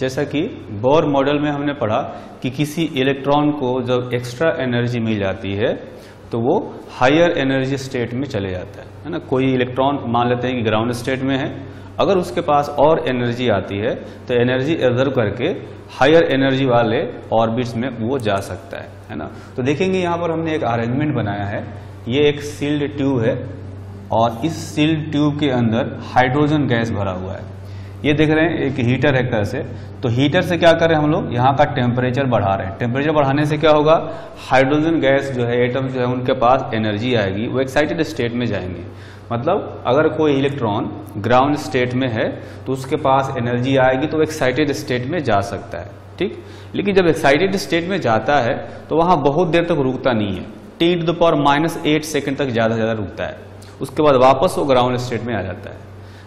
जैसा कि Bohr model में हमने पढ़ा कि किसी इलेक्ट्रॉन को जब एक्स्ट्रा एनर्जी मिल जाती है तो वो हायर एनर्जी स्टेट में चले जाता है ना। कोई इलेक्ट्रॉन मान लेते हैं कि ग्राउंड स्टेट में है, अगर उसके पास और एनर्जी आती है तो एनर्जी एब्जॉर्ब करके हायर एनर्जी वाले ऑर्बिट्स में वो जा सकता है ना। तो देखेंगे यहाँ पर हमने एक अरेंजमेंट बनाया है, ये एक सील्ड ट्यूब है और इस सील्ड ट्यूब के अंदर हाइड्रोजन गैस भरा हुआ है। ये देख रहे हैं एक हीटर है तरह से, तो हीटर से क्या करें हम लोग यहाँ का टेम्परेचर बढ़ा रहे हैं। टेम्परेचर बढ़ाने से क्या होगा, हाइड्रोजन गैस जो है, एटम जो है, उनके पास एनर्जी आएगी, वो एक्साइटेड स्टेट में जाएंगे। मतलब अगर कोई इलेक्ट्रॉन ग्राउंड स्टेट में है तो उसके पास एनर्जी आएगी तो एक्साइटेड स्टेट में जा सकता है, ठीक। लेकिन जब एक्साइटेड स्टेट में जाता है तो वहां बहुत देर तक रुकता नहीं है, 10⁻⁸ सेकंड तक ज्यादा से ज्यादा रुकता है। उसके बाद वापस वो ग्राउंड स्टेट में आ जाता है।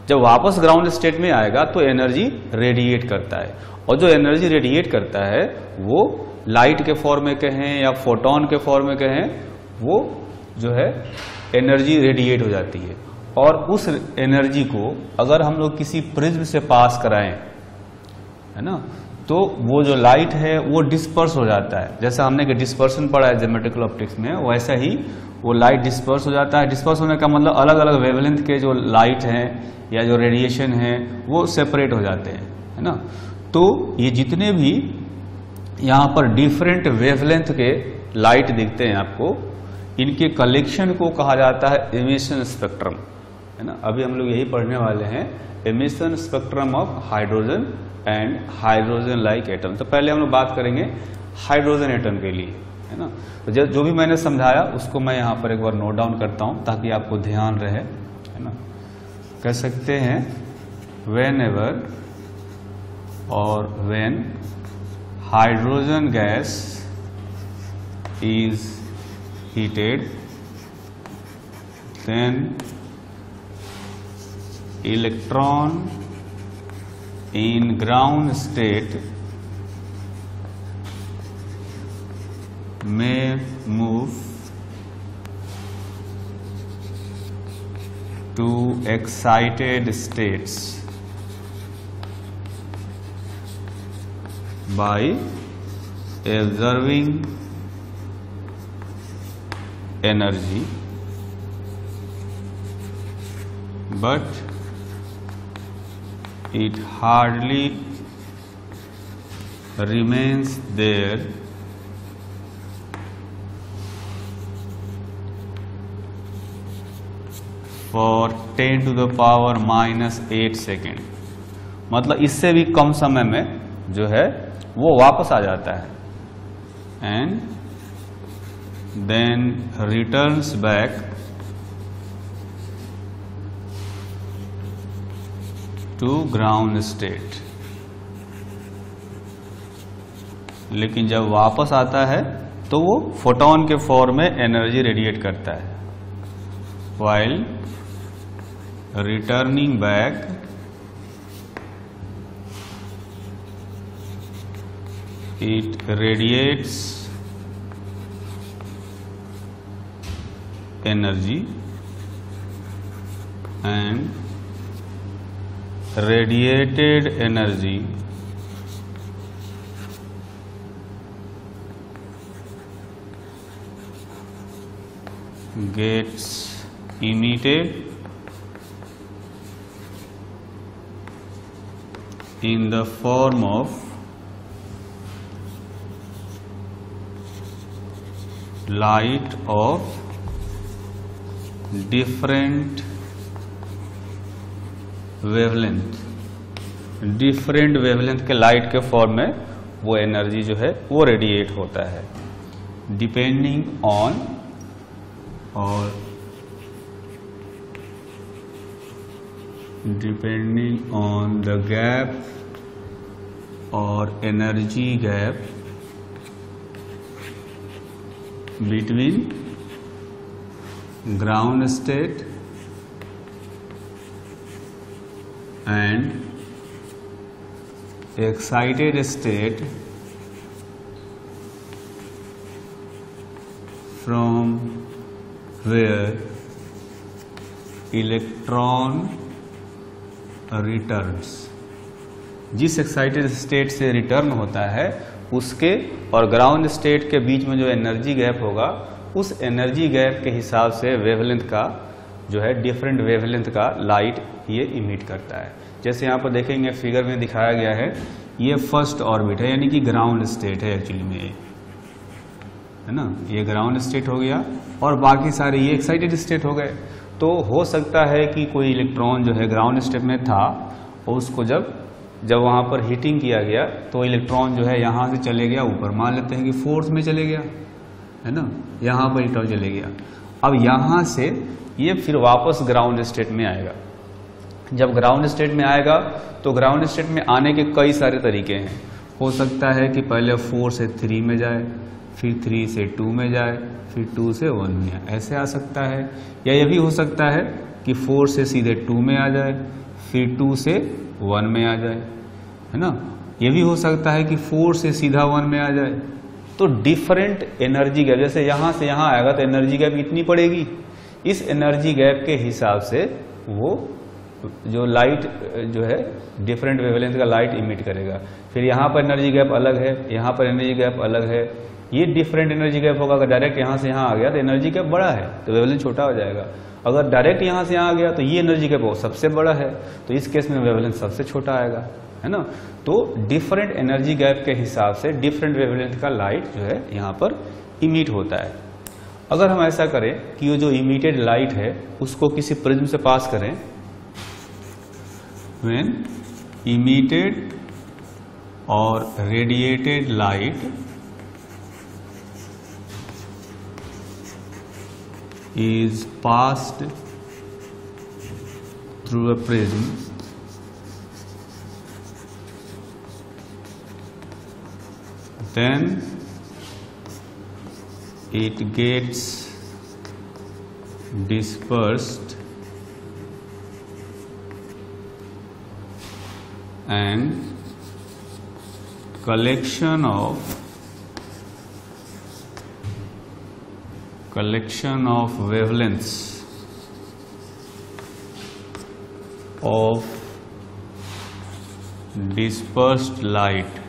जब वापस ग्राउंड स्टेट में आएगा तो एनर्जी रेडिएट करता है, और जो एनर्जी रेडिएट करता है वो लाइट के फॉर्म में कहें या फोटोन के फॉर्म में कहें, वो जो है एनर्जी रेडिएट हो जाती है। और उस एनर्जी को अगर हम लोग किसी प्रिज्म से पास कराएं, है ना, तो वो जो लाइट है वो डिस्पर्स हो जाता है। जैसा हमने कि डिस्पर्सन पढ़ा है ज्योमेट्रिकल ऑप्टिक्स में, वैसा ही वो लाइट डिस्पर्स हो जाता है। डिस्पर्स होने का मतलब अलग अलग वेवलेंथ के जो लाइट हैं या जो रेडिएशन है वो सेपरेट हो जाते हैं, है ना। तो ये जितने भी यहाँ पर डिफरेंट वेवलेंथ के लाइट दिखते हैं आपको, इनके कलेक्शन को कहा जाता है एमिशन स्पेक्ट्रम, है ना। अभी हम लोग यही पढ़ने वाले हैं, emission spectrum of hydrogen and hydrogen like atom. तो पहले हम लोग बात करेंगे हाइड्रोजन एटम के लिए, है ना। तो जो भी मैंने समझाया उसको मैं यहाँ पर एक बार नोट डाउन करता हूँ ताकि आपको ध्यान रहे, है ना। कह सकते हैं वेन एवर और when hydrogen gas is heated, then electron in ground state may move to excited states by observing energy, but it hardly remains there for 10⁻⁻8 second. मतलब इससे भी कम समय में जो है वो वापस आ जाता है, and then returns back to ground state। लेकिन जब वापस आता है तो वो फोटोन के फॉर्म में एनर्जी रेडिएट करता है। while returning back it radiates energy and radiated energy gets emitted in the form of light of different wavelength. Different wavelength के लाइट के फॉर्म में वो एनर्जी जो है वो रेडिएट होता है, डिपेंडिंग ऑन द गैप और energy gap between ground state and excited state from where electron returns। जिस एक्साइटेड स्टेट से रिटर्न होता है उसके और ग्राउंड स्टेट के बीच में जो एनर्जी गैप होगा, उस एनर्जी गैप के हिसाब से वेवलेंथ का जो है डिफरेंट वेवलेंथ का लाइट ये इमिट करता है। जैसे यहाँ पर देखेंगे फिगर में दिखाया गया है, ये फर्स्ट ऑर्बिट है, यानी कि ग्राउंड स्टेट है एक्चुअली में, ये है ना, ये ग्राउंड स्टेट हो गया और बाकी सारे ये एक्साइटेड स्टेट हो गए। तो हो सकता है कि कोई इलेक्ट्रॉन जो है ग्राउंड स्टेट में था और उसको जब वहाँ पर हीटिंग किया गया तो इलेक्ट्रॉन जो है यहाँ से चले गया ऊपर, मान लेते हैं कि फोर्थ में चले गया, है ना, यहाँ पर इलेक्ट्रॉन चले गया। अब यहाँ से ये फिर वापस ग्राउंड स्टेट में आएगा। जब ग्राउंड स्टेट में आएगा तो ग्राउंड स्टेट में आने के कई सारे तरीके हैं। हो सकता है कि पहले 4 से 3 में जाए, फिर 3 से 2 में जाए, फिर 2 से 1 में जाए, ऐसे आ सकता है। या ये भी हो सकता है कि 4 से सीधे 2 में आ जाए, फिर 2 से 1 में आ जाए, है ना। ये भी हो सकता है कि 4 से सीधा 1 में आ जाए। तो डिफरेंट एनर्जी गैप, जैसे यहाँ से यहाँ आएगा तो एनर्जी गैप इतनी पड़ेगी, इस एनर्जी गैप के हिसाब से वो जो लाइट जो है डिफरेंट वेवलेंथ का लाइट इमिट करेगा। फिर यहाँ पर एनर्जी गैप अलग है, यहाँ पर एनर्जी गैप अलग है, ये डिफरेंट एनर्जी गैप होगा। अगर डायरेक्ट यहाँ से यहाँ आ गया तो एनर्जी गैप बड़ा है तो वेवलेंथ छोटा हो जाएगा। अगर डायरेक्ट यहाँ से यहाँ आ गया तो ये एनर्जी गैप सबसे बड़ा है, तो इस केस में वेवलेंथ सबसे छोटा आएगा, है ना। तो डिफरेंट एनर्जी गैप के हिसाब से डिफरेंट वेवलेंथ का लाइट जो है यहाँ पर इमिट होता है। अगर हम ऐसा करें कि ये जो इमिटेड लाइट है उसको किसी प्रिज्म से पास करें, when emitted or radiated light is passed through a prism, then it gets dispersed and collection of wavelengths of dispersed light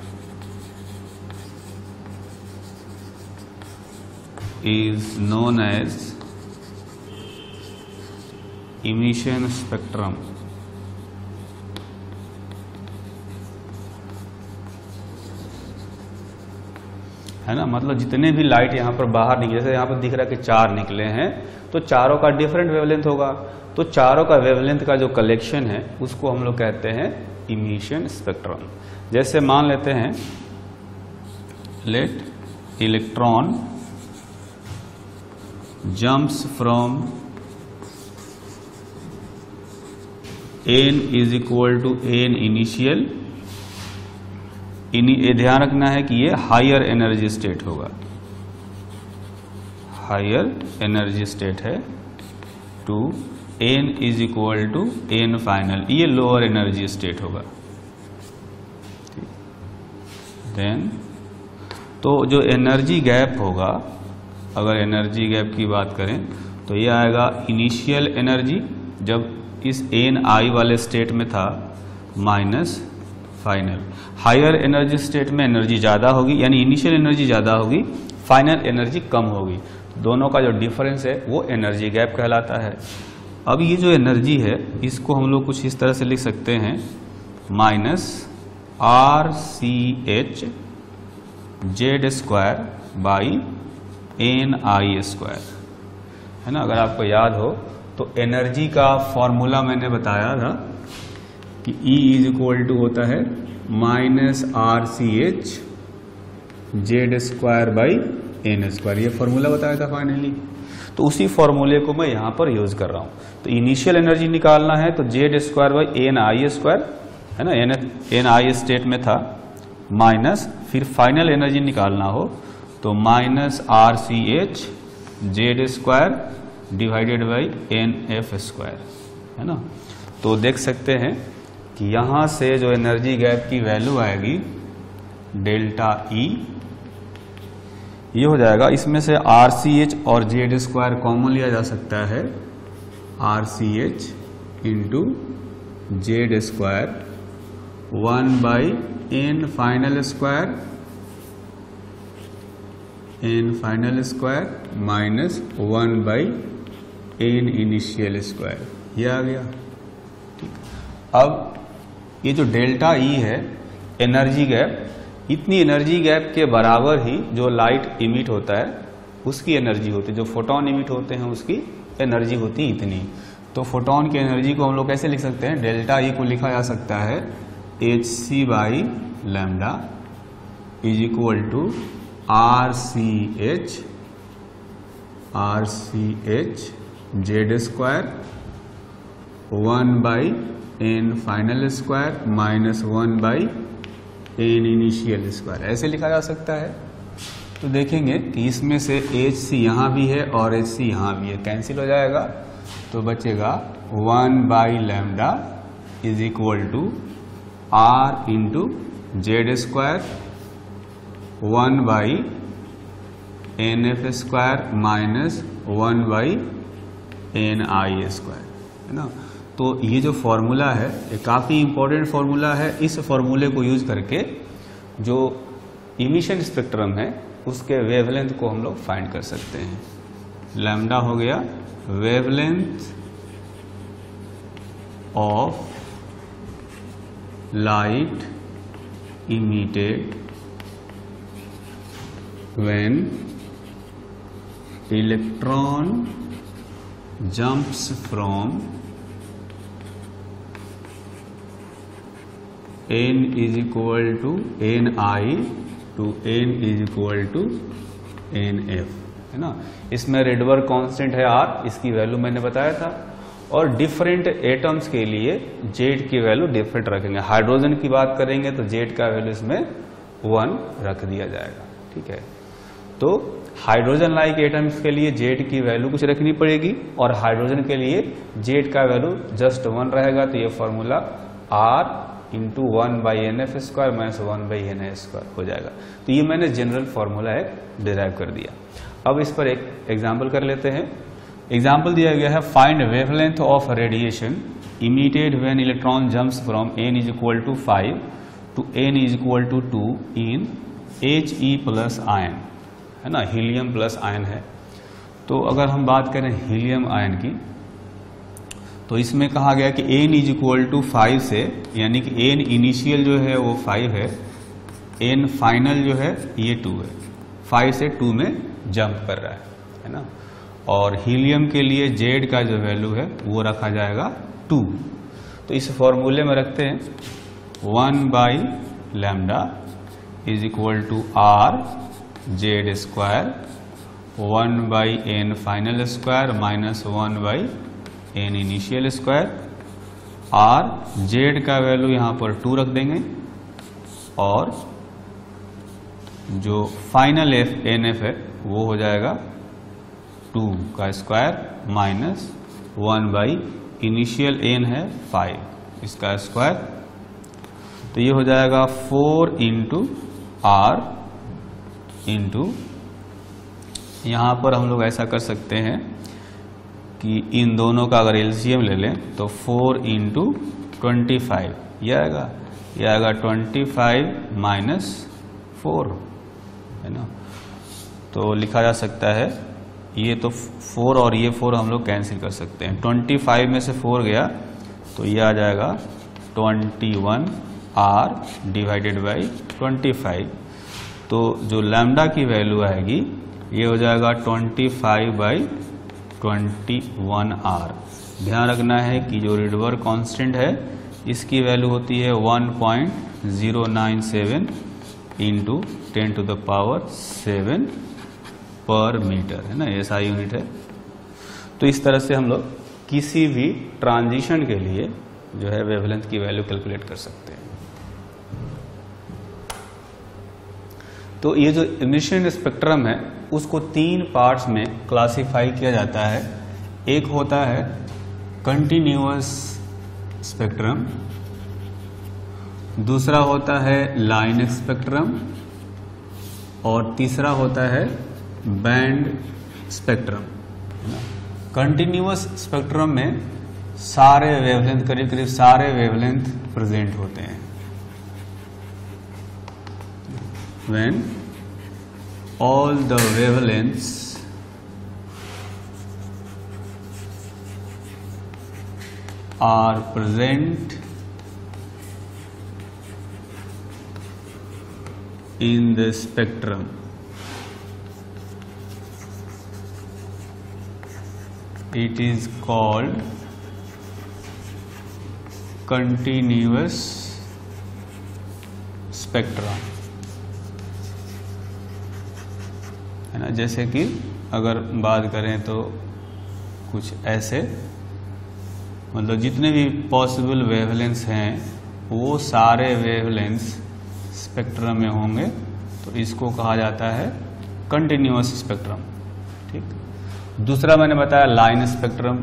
is known as emission spectrum। है ना, मतलब जितने भी लाइट यहाँ पर बाहर निकले, जैसे यहाँ पर दिख रहा है कि 4 निकले हैं, तो चारों का डिफरेंट वेवलेंथ होगा। तो चारों का वेवलेंथ का जो कलेक्शन है उसको हम लोग कहते हैं इमिशन स्पेक्ट्रम। जैसे मान लेते हैं, let electron jumps from n is equal to n initial. ध्यान रखना है कि ये हायर एनर्जी स्टेट होगा, हायर एनर्जी स्टेट है, to n is equal to n final, ये लोअर एनर्जी स्टेट होगा। देन तो जो एनर्जी गैप होगा, अगर एनर्जी गैप की बात करें तो ये आएगा इनिशियल एनर्जी जब इस ni वाले स्टेट में था, minus final. Higher energy state में एनर्जी ज़्यादा होगी, यानी इनिशियल एनर्जी ज़्यादा होगी, फाइनल एनर्जी कम होगी। दोनों का जो डिफरेंस है वो एनर्जी गैप कहलाता है। अब ये जो एनर्जी है इसको हम लोग कुछ इस तरह से लिख सकते हैं, minus RCH Z square by NI square, है ना। अगर आपको याद हो तो एनर्जी का फॉर्मूला मैंने बताया था कि E इज इक्वल टू होता है minus RCH Z square by N square, ये फॉर्मूला बताया था फाइनली। तो उसी फॉर्मूले को मैं यहाँ पर यूज कर रहा हूँ। तो इनिशियल एनर्जी निकालना है तो Z square by NI square, है ना, NI स्टेट में था, माइनस फिर फाइनल एनर्जी निकालना हो तो minus RCH Z square divided by NF square, है ना। तो देख सकते हैं कि यहाँ से जो एनर्जी गैप की वैल्यू आएगी डेल्टा E, ये हो जाएगा, इसमें से RCH और Z स्क्वायर कॉमन लिया जा सकता है, RCH into Z square 1/n final square minus 1/n initial square, ये आ गया। ठीक, अब ये जो डेल्टा ई है एनर्जी गैप, इतनी एनर्जी गैप के बराबर ही जो लाइट इमिट होता है उसकी एनर्जी होती है, जो फोटोन इमिट होते हैं उसकी एनर्जी होती है इतनी। तो फोटोन की एनर्जी को हम लोग कैसे लिख सकते हैं, डेल्टा ई को लिखा जा सकता है hc/λ is equal to RCH Z square 1/n final square minus 1/n initial square, ऐसे लिखा जा सकता है। तो देखेंगे कि इसमें से HC यहाँ भी है और HC यहाँ भी है, कैंसिल हो जाएगा तो बचेगा 1/λ is equal to R into Z square 1/nf स्क्वायर माइनस 1/ni स्क्वायर, है ना। तो ये जो फॉर्मूला है ये काफ़ी इंपॉर्टेंट फॉर्मूला है। इस फॉर्मूले को यूज करके जो इमिशन स्पेक्ट्रम है उसके वेवलेंथ को हम लोग फाइंड कर सकते हैं। लैम्डा हो गया wavelength of light emitted when electron jumps from n is equal to ni to n is equal to nf, है ना। इसमें रेडबर्ग कांस्टेंट है r, इसकी वैल्यू मैंने बताया था, और डिफरेंट एटम्स के लिए जेड की वैल्यू डिफरेंट रखेंगे। हाइड्रोजन की बात करेंगे तो जेड का वैल्यू इसमें 1 रख दिया जाएगा, ठीक है। तो हाइड्रोजन लाइक एटम्स के लिए जेड की वैल्यू कुछ रखनी पड़ेगी और हाइड्रोजन के लिए जेड का वैल्यू जस्ट 1 रहेगा। तो ये फॉर्मूला R इंटू 1/nf स्क्वायर माइनस 1/ni स्क्वायर हो जाएगा। तो ये मैंने जनरल फॉर्मूला एक डिराइव कर दिया। अब इस पर एक एग्जाम्पल कर लेते हैं। एग्जाम्पल दिया गया है, find wavelength of radiation emitted when electron jumps from n is equal to 5 to n is equal to 2 in He plus ion, है ना, हीलियम प्लस आयन है। तो अगर हम बात करें हीलियम आयन की तो इसमें कहा गया कि n इज इक्वल टू 5 से, यानी कि n इनिशियल जो है वो 5 है, n फाइनल जो है ये 2 है, 5 से 2 में जंप कर रहा है ना। और हीलियम के लिए जेड का जो वैल्यू है वो रखा जाएगा 2। तो इस फॉर्मूले में रखते हैं 1/λ is equal to R Z square 1/n final square minus 1/n initial square. R Z का वैल्यू यहाँ पर 2 रख देंगे और जो फाइनल NF है वो हो जाएगा 2 का स्क्वायर माइनस 1/इनिशियल n है 5 इसका स्क्वायर। तो ये हो जाएगा 4 इंटू R इंटू, यहाँ पर हम लोग ऐसा कर सकते हैं कि इन दोनों का अगर एलसीएम ले लें तो 4 इंटू 25 ये आएगा 25 माइनस 4, है ना। तो लिखा जा सकता है, ये तो 4 और ये 4 हम लोग कैंसिल कर सकते हैं। 25 में से 4 गया तो ये आ जाएगा 21R डिवाइडेड बाई 25। तो जो लैम्डा की वैल्यू आएगी ये हो जाएगा 25/21R। ध्यान रखना है कि जो रेडबर्ग कांस्टेंट है इसकी वैल्यू होती है 1.097 इंटू 10⁻⁷ पर मीटर, है ना, ऐसा यूनिट है। तो इस तरह से हम लोग किसी भी ट्रांजिशन के लिए जो है वेवलेंथ की वैल्यू कैलकुलेट कर सकते हैं। तो ये जो इमिशन स्पेक्ट्रम है उसको 3 पार्ट्स में क्लासिफाई किया जाता है। एक होता है कंटिन्यूअस स्पेक्ट्रम, दूसरा होता है लाइन स्पेक्ट्रम और तीसरा होता है बैंड स्पेक्ट्रम। कंटिन्यूअस स्पेक्ट्रम में सारे वेवलेंथ, करीब करीब सारे वेवलेंथ प्रेजेंट होते हैं। when all the wavelengths are present in the spectrum. It is called continuous spectrum, है ना। जैसे कि अगर बात करें तो कुछ ऐसे, मतलब जितने भी पॉसिबल वेवलेंथ्स हैं वो सारे वेवलेंथ्स स्पेक्ट्रम में होंगे, तो इसको कहा जाता है कंटिन्यूअस स्पेक्ट्रम। ठीक। दूसरा मैंने बताया लाइन स्पेक्ट्रम।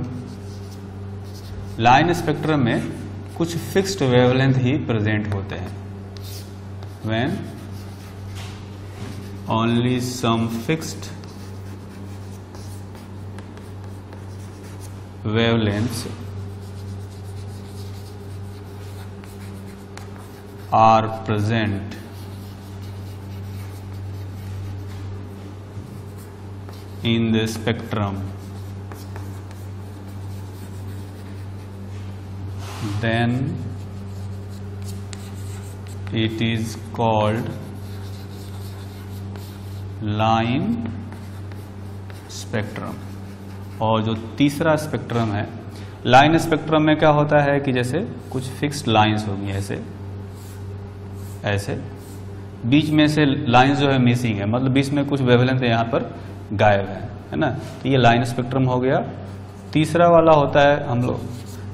लाइन स्पेक्ट्रम में कुछ फिक्स्ड वेवलेंथ ही प्रेजेंट होते हैं। When only some fixed wavelengths are present in the spectrum, then it is called line spectrum। और जो तीसरा स्पेक्ट्रम है, लाइन स्पेक्ट्रम में क्या होता है कि जैसे कुछ फिक्स्ड लाइंस होंगी, ऐसे ऐसे बीच में से लाइंस जो है मिसिंग है, मतलब बीच में कुछ वेवलेंथ यहाँ पर गायब है ना, तो ये लाइन स्पेक्ट्रम हो गया। तीसरा वाला होता है, हम लोग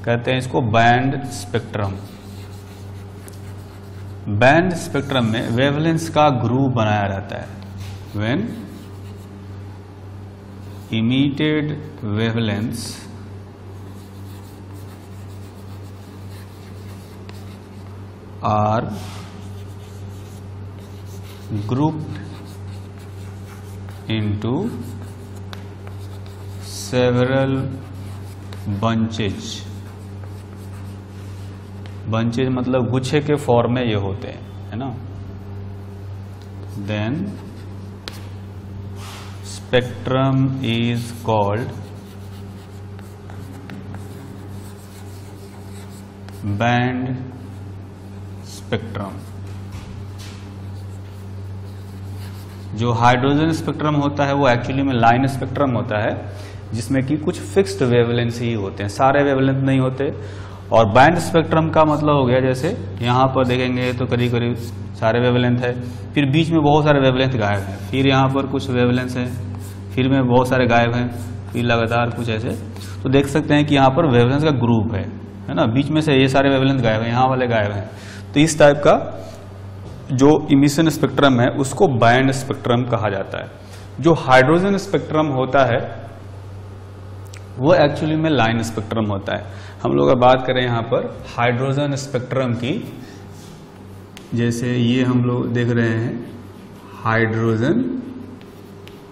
कहते हैं इसको बैंड स्पेक्ट्रम। बैंड स्पेक्ट्रम में वेवलेंथ्स का ग्रुप बनाया रहता है। When emitted wavelengths are grouped into several bunches। bunches मतलब गुच्छे के फॉर्म में ये होते हैं, है ना। then spectrum is called band spectrum। जो हाइड्रोजन स्पेक्ट्रम होता है वो एक्चुअली में लाइन स्पेक्ट्रम होता है, जिसमें कि कुछ फिक्स्ड वेवलेंथ ही होते हैं, सारे वेवलेंथ नहीं होते। और बैंड स्पेक्ट्रम का मतलब हो गया, जैसे यहाँ पर देखेंगे तो करीब करीब सारे वेवलेंथ है, फिर बीच में बहुत सारे वेवलेंथ गायब है, फिर यहाँ पर कुछ वेवलेंथ है, फिर में बहुत सारे गायब हैं, फिर लगातार कुछ ऐसे। तो देख सकते हैं कि यहाँ पर वेवलेंथ का ग्रुप है ना, बीच में से ये सारे वेवलेंथ गायब हैं, यहाँ वाले गायब हैं। तो इस टाइप का जो इमिशन स्पेक्ट्रम है उसको बैंड स्पेक्ट्रम कहा जाता है। जो हाइड्रोजन स्पेक्ट्रम होता है वो एक्चुअली में लाइन स्पेक्ट्रम होता है। हम लोग अब बात करें यहाँ पर हाइड्रोजन स्पेक्ट्रम की, जैसे ये हम लोग देख रहे हैं हाइड्रोजन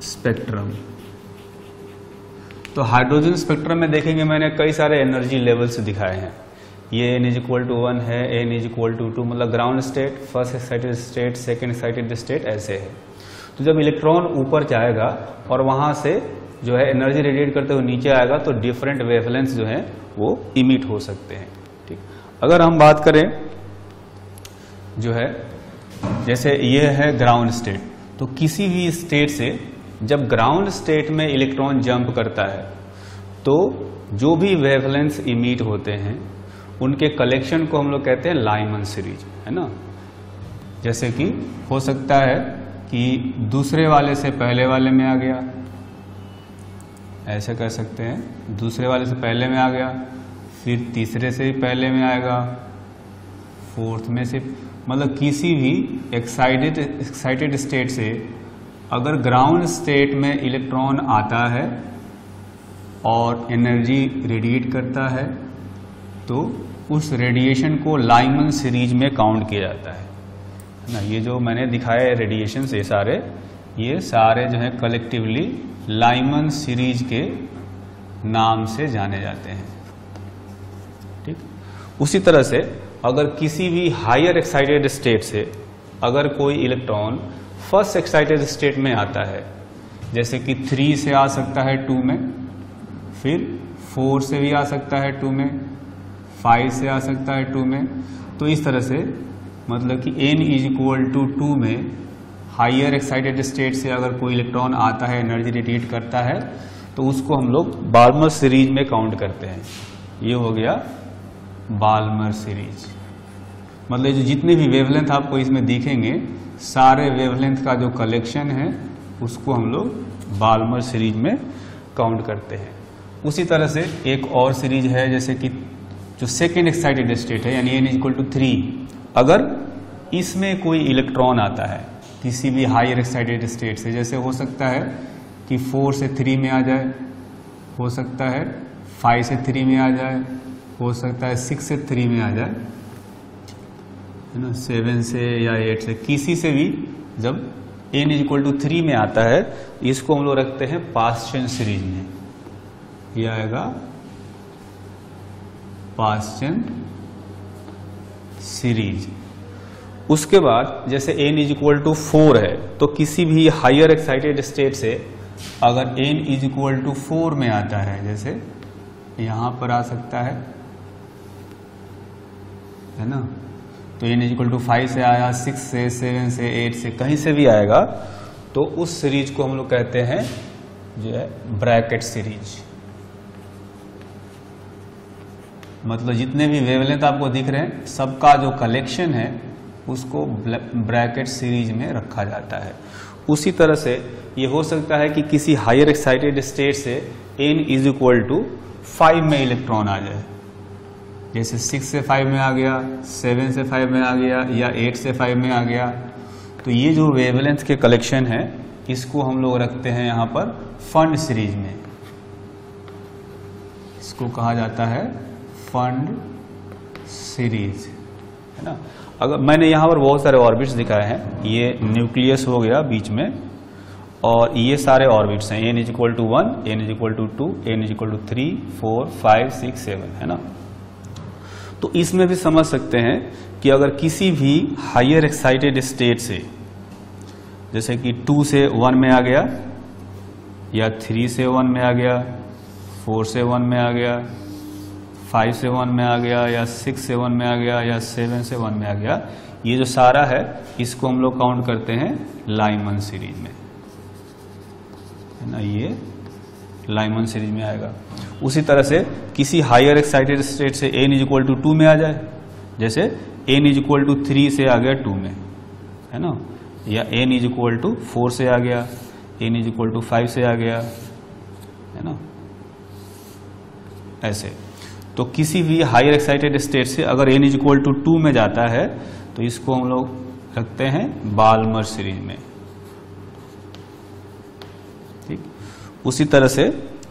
स्पेक्ट्रम। तो हाइड्रोजन स्पेक्ट्रम में देखेंगे मैंने कई सारे एनर्जी लेवल्स दिखाए हैं। ये n=1 है, n=2, मतलब ground state, first excited state, second excited state, ऐसे है। तो जब इलेक्ट्रॉन ऊपर जाएगा और वहां से जो है एनर्जी रेडिएट करते हुए नीचे आएगा तो डिफरेंट वेवलेंथ्स जो है वो इमिट हो सकते हैं। ठीक। अगर हम बात करें जो है, जैसे ये है ग्राउंड स्टेट, तो किसी भी स्टेट से जब ग्राउंड स्टेट में इलेक्ट्रॉन जंप करता है तो जो भी वेवलेंथ्स इमिट होते हैं उनके कलेक्शन को हम लोग कहते हैं लाइमन सीरीज, है ना। जैसे कि हो सकता है कि दूसरे वाले से पहले वाले में आ गया, ऐसे कह सकते हैं, दूसरे वाले से पहले में आ गया, फिर तीसरे से पहले में आएगा, फोर्थ में से, मतलब किसी भी एक्साइटेड स्टेट से अगर ग्राउंड स्टेट में इलेक्ट्रॉन आता है और एनर्जी रेडिएट करता है तो उस रेडिएशन को लाइमन सीरीज में काउंट किया जाता है ना। ये जो मैंने दिखाया रेडिएशन से ये सारे जो है कलेक्टिवली लाइमन सीरीज के नाम से जाने जाते हैं। ठीक। उसी तरह से अगर किसी भी हायर एक्साइटेड स्टेट से अगर कोई इलेक्ट्रॉन फर्स्ट एक्साइटेड स्टेट में आता है, जैसे कि 3 से आ सकता है 2 में, फिर 4 से भी आ सकता है 2 में, 5 से आ सकता है 2 में। तो इस तरह से मतलब कि n = 2 में हायर एक्साइटेड स्टेट से अगर कोई इलेक्ट्रॉन आता है, एनर्जी रेडिएट करता है, तो उसको हम लोग बाल्मर सीरीज में काउंट करते हैं। ये हो गया बाल्मर सीरीज। मतलब जो जितने भी वेवलेंथ आपको इसमें दिखेंगे, सारे वेवलेंथ का जो कलेक्शन है उसको हम लोग बाल्मर सीरीज में काउंट करते हैं। उसी तरह से एक और सीरीज है, जैसे कि जो सेकेंड एक्साइटेड स्टेट है, यानी n = 3। अगर इसमें कोई इलेक्ट्रॉन आता है किसी भी हायर एक्साइटेड स्टेट से, जैसे हो सकता है कि 4 से 3 में आ जाए, हो सकता है 5 से 3 में आ जाए, हो सकता है 6 से 3 में आ जाए, है ना, 7 से या 8 से, किसी से भी जब n = 3 में आता है, इसको हम लोग रखते हैं पास्चन सीरीज में। यह आएगा पास्चन सीरीज। उसके बाद जैसे n = 4 है, तो किसी भी हायर एक्साइटेड स्टेट से अगर n = 4 में आता है, जैसे यहां पर आ सकता है ना, तो n = 5 से आया, 6 से, 7 से, 8 से, कहीं से भी आएगा, तो उस सीरीज को हम लोग कहते हैं जो है ब्रैकेट सीरीज। मतलब जितने भी वेवलेंथ आपको दिख रहे हैं, सबका जो कलेक्शन है उसको ब्रैकेट सीरीज में रखा जाता है। उसी तरह से ये हो सकता है कि किसी हायर एक्साइटेड स्टेट से n = 5 में इलेक्ट्रॉन आ जाए, जैसे 6 से 5 में आ गया, 7 से 5 में आ गया, या 8 से 5 में आ गया। तो ये जो वेवलेंथ के कलेक्शन है, इसको हम लोग रखते हैं यहाँ पर फंड सीरीज में। इसको कहा जाता है फंड सीरीज, है ना। अगर मैंने यहाँ पर बहुत सारे ऑर्बिट्स दिखाए हैं, ये न्यूक्लियस हो गया बीच में, और ये सारे ऑर्बिट्स हैं, n = 1, n = 2, n = 3, 4, 5, 6, 7, है ना। तो इसमें भी समझ सकते हैं कि अगर किसी भी हायर एक्साइटेड स्टेट से, जैसे कि 2 से 1 में आ गया, या 3 से 1 में आ गया, 4 से 1 में आ गया, 5 से 1 में आ गया, या 6 से 1 में आ गया, या 7 से 1 में आ गया, ये जो सारा है इसको हम लोग काउंट करते हैं लाइमन सीरीज में, है ना। ये लाइमन सीरीज में आएगा। उसी तरह से किसी हायर एक्साइटेड स्टेट से n = 2 में आ जाए, जैसे n = 3 से आ गया 2 में, है ना, या n = 4 से आ गया, n = 5 से आ गया, है ना, ऐसे। तो किसी भी हायर एक्साइटेड स्टेट से अगर n = 2 में जाता है, तो इसको हम लोग रखते हैं बाल्मर सीरीज में, ठीक। उसी तरह से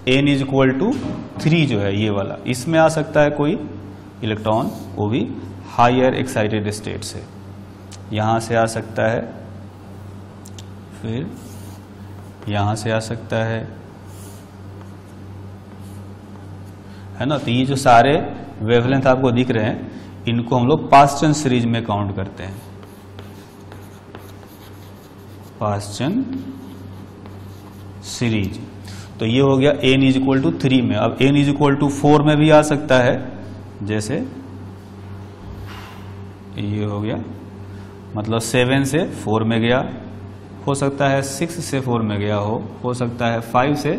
n = 3 जो है ये वाला, इसमें आ सकता है कोई इलेक्ट्रॉन, वो भी हायर एक्साइटेड स्टेट से, यहां से आ सकता है, फिर यहां से आ सकता है ना। तो ये जो सारे वेवलेंथ आपको दिख रहे हैं, इनको हम लोग पास्चन सीरीज में काउंट करते हैं, पास्चन सीरीज। तो ये हो गया n = 3 में। अब n = 4 में भी आ सकता है, जैसे ये हो गया, मतलब 7 से 4 में गया, हो सकता है 6 से 4 में गया हो सकता है 5 से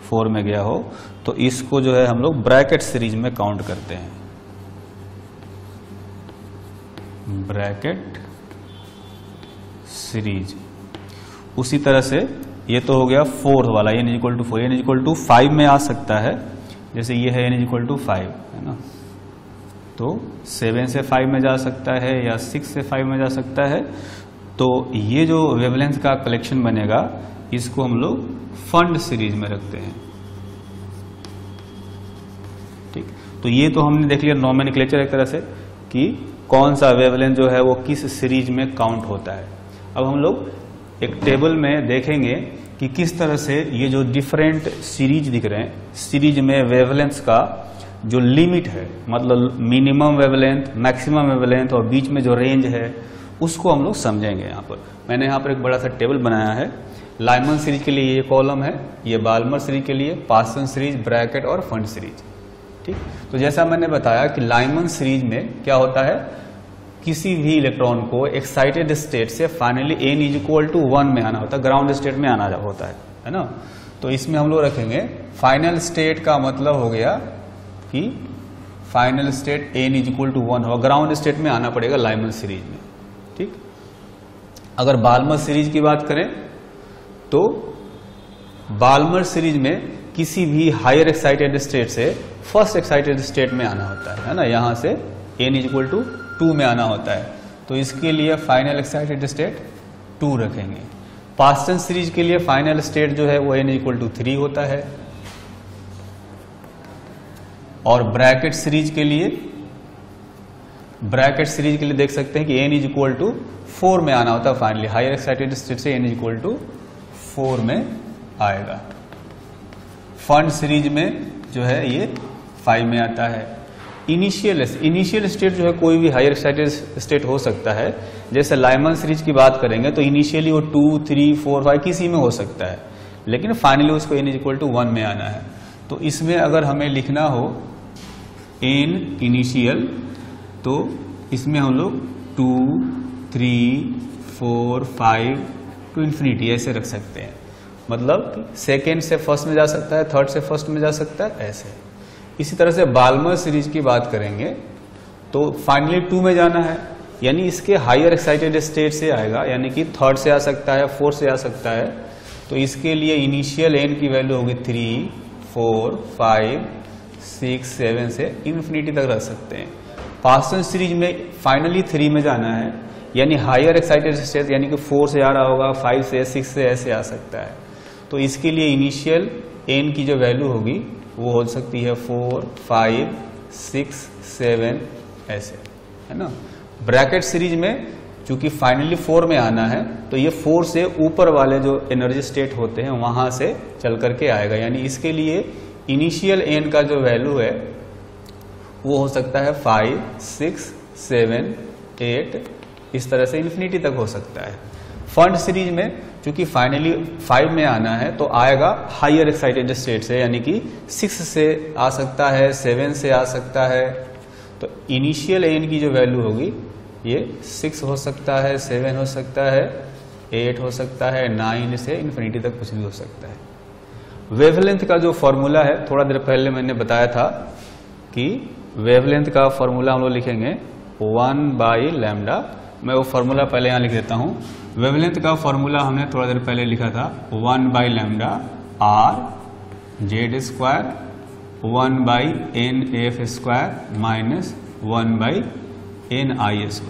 4 में गया हो। तो इसको जो है हम लोग ब्रैकेट सीरीज में काउंट करते हैं, ब्रैकेट सीरीज। उसी तरह से ये तो हो गया 4th वाला, n = 4, n = 5 में आ सकता है, जैसे ये है n = 5, है ना। तो 7 से 5 में जा सकता है, या 6 से 5 में जा सकता है। तो ये जो वेवलेंथ का कलेक्शन बनेगा, इसको हम लोग फंड सीरीज में रखते हैं, ठीक। तो ये तो हमने देख लिया नोमेनक्लेचर एक तरह से, कि कौन सा वेवलेंथ जो है वो किस सीरीज में काउंट होता है। अब हम लोग एक टेबल में देखेंगे कि किस तरह से ये जो डिफरेंट सीरीज दिख रहे हैं, सीरीज में वेवलेंथ का जो लिमिट है, मतलब मिनिमम वेवलेंथ, मैक्सिमम वेवलेंथ और बीच में जो रेंज है, उसको हम लोग समझेंगे। यहाँ पर मैंने यहाँ पर एक बड़ा सा टेबल बनाया है। लाइमन सीरीज के लिए ये कॉलम है, ये बाल्मर सीरीज के लिए, पास्टन सीरीज, ब्रैकेट और फंड सीरीज। ठीक, तो जैसा मैंने बताया कि लाइमन सीरीज में क्या होता है, किसी भी इलेक्ट्रॉन को एक्साइटेड स्टेट से फाइनली n = 1 में आना होता है, ग्राउंड स्टेट में आना होता है ना। तो इसमें हम लोग रखेंगे फाइनल स्टेट का मतलब हो गया कि फाइनल स्टेट n = 1 होगा, ग्राउंड स्टेट में आना पड़ेगा लाइमन सीरीज में। ठीक, अगर बाल्मर सीरीज की बात करें तो बाल्मर सीरीज में किसी भी हायर एक्साइटेड स्टेट से फर्स्ट एक्साइटेड स्टेट में आना होता है ना, यहां से n = 2 में आना होता है। तो इसके लिए फाइनल एक्साइटेड स्टेट 2 रखेंगे। पास्टन सीरीज के लिए फाइनल स्टेट जो है वो n = 3 होता है। और ब्रैकेट सीरीज के लिए देख सकते हैं कि n = 4 में आना होता है फाइनली, हायर एक्साइटेड स्टेट से n = 4 में आएगा। फंड सीरीज में जो है ये 5 में आता है। इनिशियल स्टेट जो है कोई भी हायर एक्साइटेड स्टेट हो सकता है। जैसे लाइमन सीरीज की बात करेंगे तो इनिशियली वो 2, 3, 4, 5 किसी में हो सकता है, लेकिन फाइनली उसको n = 1 में आना है। तो इसमें अगर हमें लिखना हो n इनिशियल, तो इसमें हम लोग 2, 3, 4, 5 टू इन्फिनिटी ऐसे रख सकते हैं। मतलब सेकेंड से फर्स्ट में जा सकता है, थर्ड से फर्स्ट में जा सकता है, ऐसे। इसी तरह से बाल्मर सीरीज की बात करेंगे तो फाइनली 2 में जाना है, यानी इसके हायर एक्साइटेड स्टेट से आएगा, यानी कि थर्ड से आ सकता है, फोर्थ से आ सकता है। तो इसके लिए इनिशियल n की वैल्यू होगी 3, 4, 5, 6, 7 से इन्फिनिटी तक रख सकते हैं। पास्टन सीरीज में फाइनली 3 में जाना है, यानी हायर एक्साइटेड स्टेट, यानी कि 4 से आ रहा होगा, 5 से, 6 से ऐसे आ सकता है। तो इसके लिए इनिशियल n की जो वैल्यू होगी वो हो सकती है 4, 5, 6, 7 ऐसे, है ना। ब्रैकेट सीरीज में चूंकि फाइनली 4 में आना है तो ये 4 से ऊपर वाले जो एनर्जी स्टेट होते हैं वहां से चल करके आएगा, यानी इसके लिए इनिशियल n का जो वैल्यू है वो हो सकता है 5, 6, 7, 8, इस तरह से इन्फिनिटी तक हो सकता है। फंड सीरीज में चूंकि फाइनली 5 में आना है तो आएगा हायर एक्साइटेड स्टेट से, यानी कि 6 से आ सकता है, 7 से आ सकता है। तो इनिशियल n की जो वैल्यू होगी ये 6 हो सकता है, 7 हो सकता है, 8 हो सकता है, 9 से इन्फिनिटी तक कुछ भी हो सकता है। वेवलेंथ का जो फॉर्मूला है, थोड़ा देर पहले मैंने बताया था कि वेवलेंथ का फॉर्मूला हम लोग लिखेंगे 1/λ। मैं वो फॉर्मूला पहले यहाँ लिख देता हूँ। वेवलेंथ का फॉर्मूला हमने थोड़ा देर पहले लिखा था 1/λ r z² 1/nf² minus 1/ni²,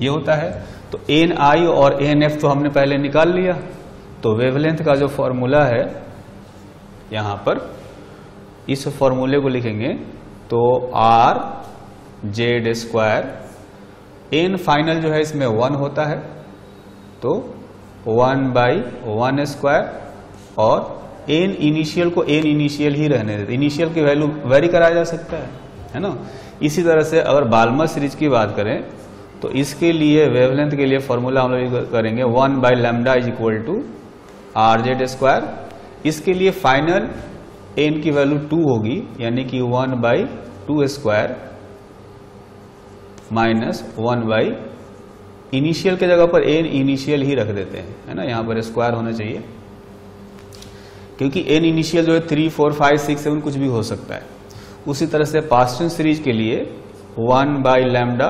ये होता है। तो ni और nf तो हमने पहले निकाल लिया। तो वेवलेंथ का जो फॉर्मूला है यहाँ पर, इस फॉर्मूले को लिखेंगे तो r z², n फाइनल जो है इसमें 1 होता है तो 1/1², और n इनिशियल को n इनिशियल ही रहने देते, इनिशियल की वैल्यू वेरी कराया जा सकता है ना। इसी तरह से अगर बाल्मर सीरीज की बात करें तो इसके लिए वेवलेंथ के लिए फॉर्मूला हम लोग करेंगे 1/λ = rz²। इसके लिए फाइनल n की वैल्यू 2 होगी, यानी कि 1/2² माइनस 1/, इनिशियल के जगह पर n इनिशियल ही रख देते हैं, है ना, यहां पर स्क्वायर होना चाहिए, क्योंकि n इनिशियल जो है 3, 4, 5, 6, 7 कुछ भी हो सकता है। उसी तरह से पास्टन सीरीज के लिए 1/λ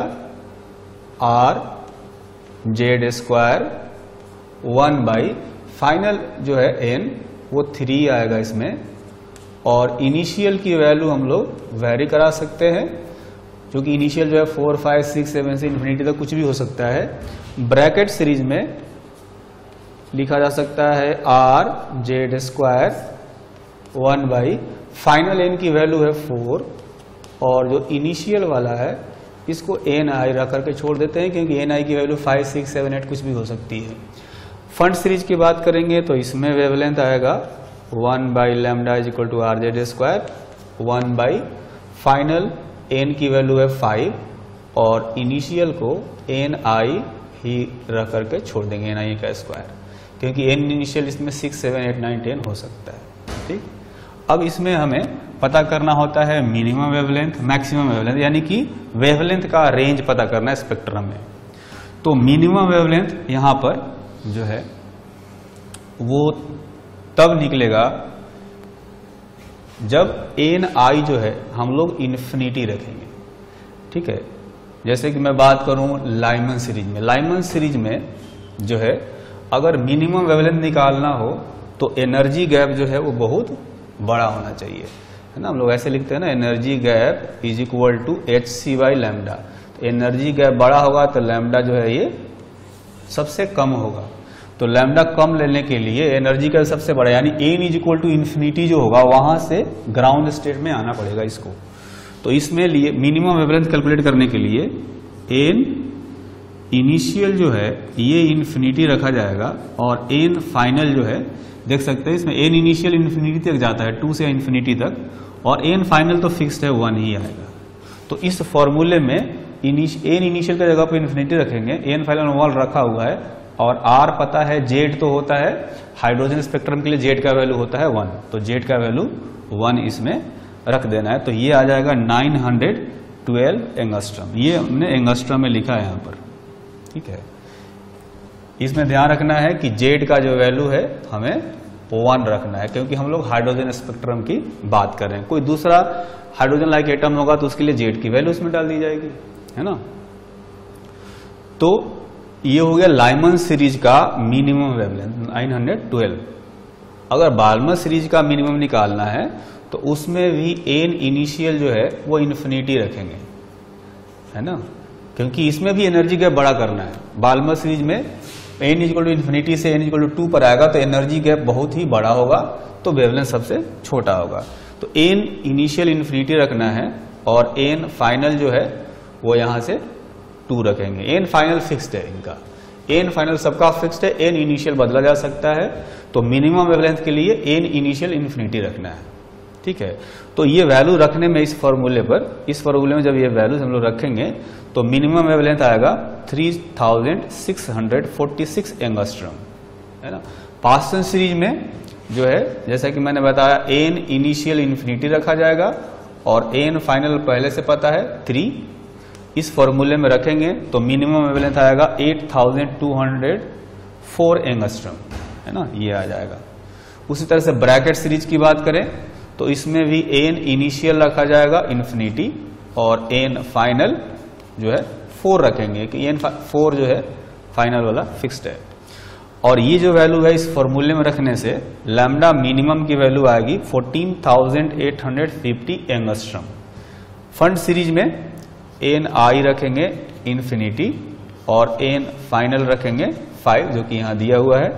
r z², 1/ फाइनल जो है n वो 3 आएगा इसमें, और इनिशियल की वैल्यू हम लोग वेरी करा सकते हैं, क्योंकि इनिशियल जो है 4, 5, 6, 7 से इन्फिनिटी तक कुछ भी हो सकता है। ब्रैकेट सीरीज में लिखा जा सकता है r z², 1/ फाइनल n की वैल्यू है 4, और जो इनिशियल वाला है इसको ni रख करके छोड़ देते हैं, क्योंकि ni की वैल्यू 5, 6, 7, 8 कुछ भी हो सकती है। फंड सीरीज की बात करेंगे तो इसमें वेवलेंथ आएगा 1/λ = rz², 1/ फाइनल n की वैल्यू है 5, और इनिशियल को ni ही रख करके छोड़ देंगे ni का स्क्वायर, क्योंकि n इनिशियल इसमें 6, 7, 8, 9, 10 हो सकता है। ठीक, अब इसमें हमें पता करना होता है मिनिमम वेवलेंथ, मैक्सिमम वेवलेंथ, यानी कि वेवलेंथ का रेंज पता करना है स्पेक्ट्रम में। तो मिनिमम वेवलेंथ यहां पर जो है वो तब निकलेगा जब ni जो है हम लोग इन्फिनिटी रखेंगे। ठीक है, जैसे कि मैं बात करूं लाइमन सीरीज में, लाइमन सीरीज में जो है अगर मिनिमम वेवलेंथ निकालना हो तो एनर्जी गैप जो है वो बहुत बड़ा होना चाहिए, है ना। हम लोग ऐसे लिखते हैं ना, energy gap is equal to hc by lambda. तो एनर्जी गैप बड़ा होगा तो लैम्डा जो है ये सबसे कम होगा। तो लैम्डा कम लेने के लिए एनर्जी का सबसे बड़ा यानी n is equal to infinity जो होगा वहां से ग्राउंड स्टेट में आना पड़ेगा इसको। तो इसमें लिए मिनिमम वेवलेंथ कैलकुलेट करने के लिए n इनिशियल जो है ये इन्फिनिटी रखा जाएगा और n फाइनल जो है देख सकते हैं इसमें n इनिशियल इन्फिनिटी तक जाता है, 2 से इन्फिनिटी तक, और n फाइनल तो फिक्स्ड है 1 ही आएगा। तो इस फॉर्मूले में n इनिशियल की जगह पर इन्फिनिटी रखेंगे, n फाइनल 1 रखा हुआ है और r पता है, z तो होता है हाइड्रोजन स्पेक्ट्रम के लिए z का वैल्यू होता है 1, तो z का वैल्यू 1 इसमें रख देना है। तो ये आ जाएगा 912 एंगस्ट्रम, ये हमने एंगस्ट्रम में लिखा है यहाँ पर। ठीक है, इसमें ध्यान रखना है कि Z का जो वैल्यू है हमें 1 रखना है, क्योंकि हम लोग हाइड्रोजन स्पेक्ट्रम की बात कर रहे हैं। कोई दूसरा हाइड्रोजन लाइक एटम होगा तो उसके लिए Z की वैल्यू उसमें डाल दी जाएगी, है ना। तो ये हो गया लाइमन सीरीज का मिनिमम वेवलेंथ 912। अगर बाल्मर सीरीज का मिनिमम निकालना है तो उसमें भी n इनिशियल जो है वो इन्फिनिटी रखेंगे, है ना, क्योंकि इसमें भी एनर्जी गैप बड़ा करना है। बाल्मर सीरीज में n इक्वल टू इन्फिनिटी से n इक्वल टू 2 पर आएगा तो एनर्जी गैप बहुत ही बड़ा होगा, तो वेवलेंथ सबसे छोटा होगा। तो n इनिशियल इन्फिनिटी रखना है और n फाइनल जो है वो यहां से 2 रखेंगे। n फाइनल फिक्स्ड है इनका, n फाइनल सबका फिक्स्ड है, n इनिशियल बदला जा सकता है। तो मिनिमम वेवलेंथ के लिए n इनिशियल इन्फिनिटी रखना है। ठीक है, तो ये वैल्यू रखने में इस फॉर्मूले में जब ये वैल्यूज हम लोग रखेंगे तो मिनिमम वेवलेंथ आएगा 3646 एंगस्ट्रम, है ना। पास्टन सीरीज में जो है जैसा कि मैंने बताया n इनिशियल इन्फिनिटी रखा जाएगा और n फाइनल पहले से पता है 3, इस फॉर्मूले में रखेंगे तो मिनिमम वेवलेंथ आएगा 8204 एंगस्ट्रम, है ना, ये आ जाएगा। उसी तरह से ब्रैकेट सीरीज की बात करें तो इसमें भी n इनिशियल रखा जाएगा इन्फिनिटी और n फाइनल जो है 4 रखेंगे कि n 4 जो है फाइनल वाला फिक्स्ड है। और ये जो वैल्यू है इस फॉर्मूले में रखने से लैम्डा मिनिमम की वैल्यू आएगी 14850 एंगस्ट्रम। फंड सीरीज में n i रखेंगे इन्फिनिटी और n फाइनल रखेंगे 5 जो कि यहां दिया हुआ है।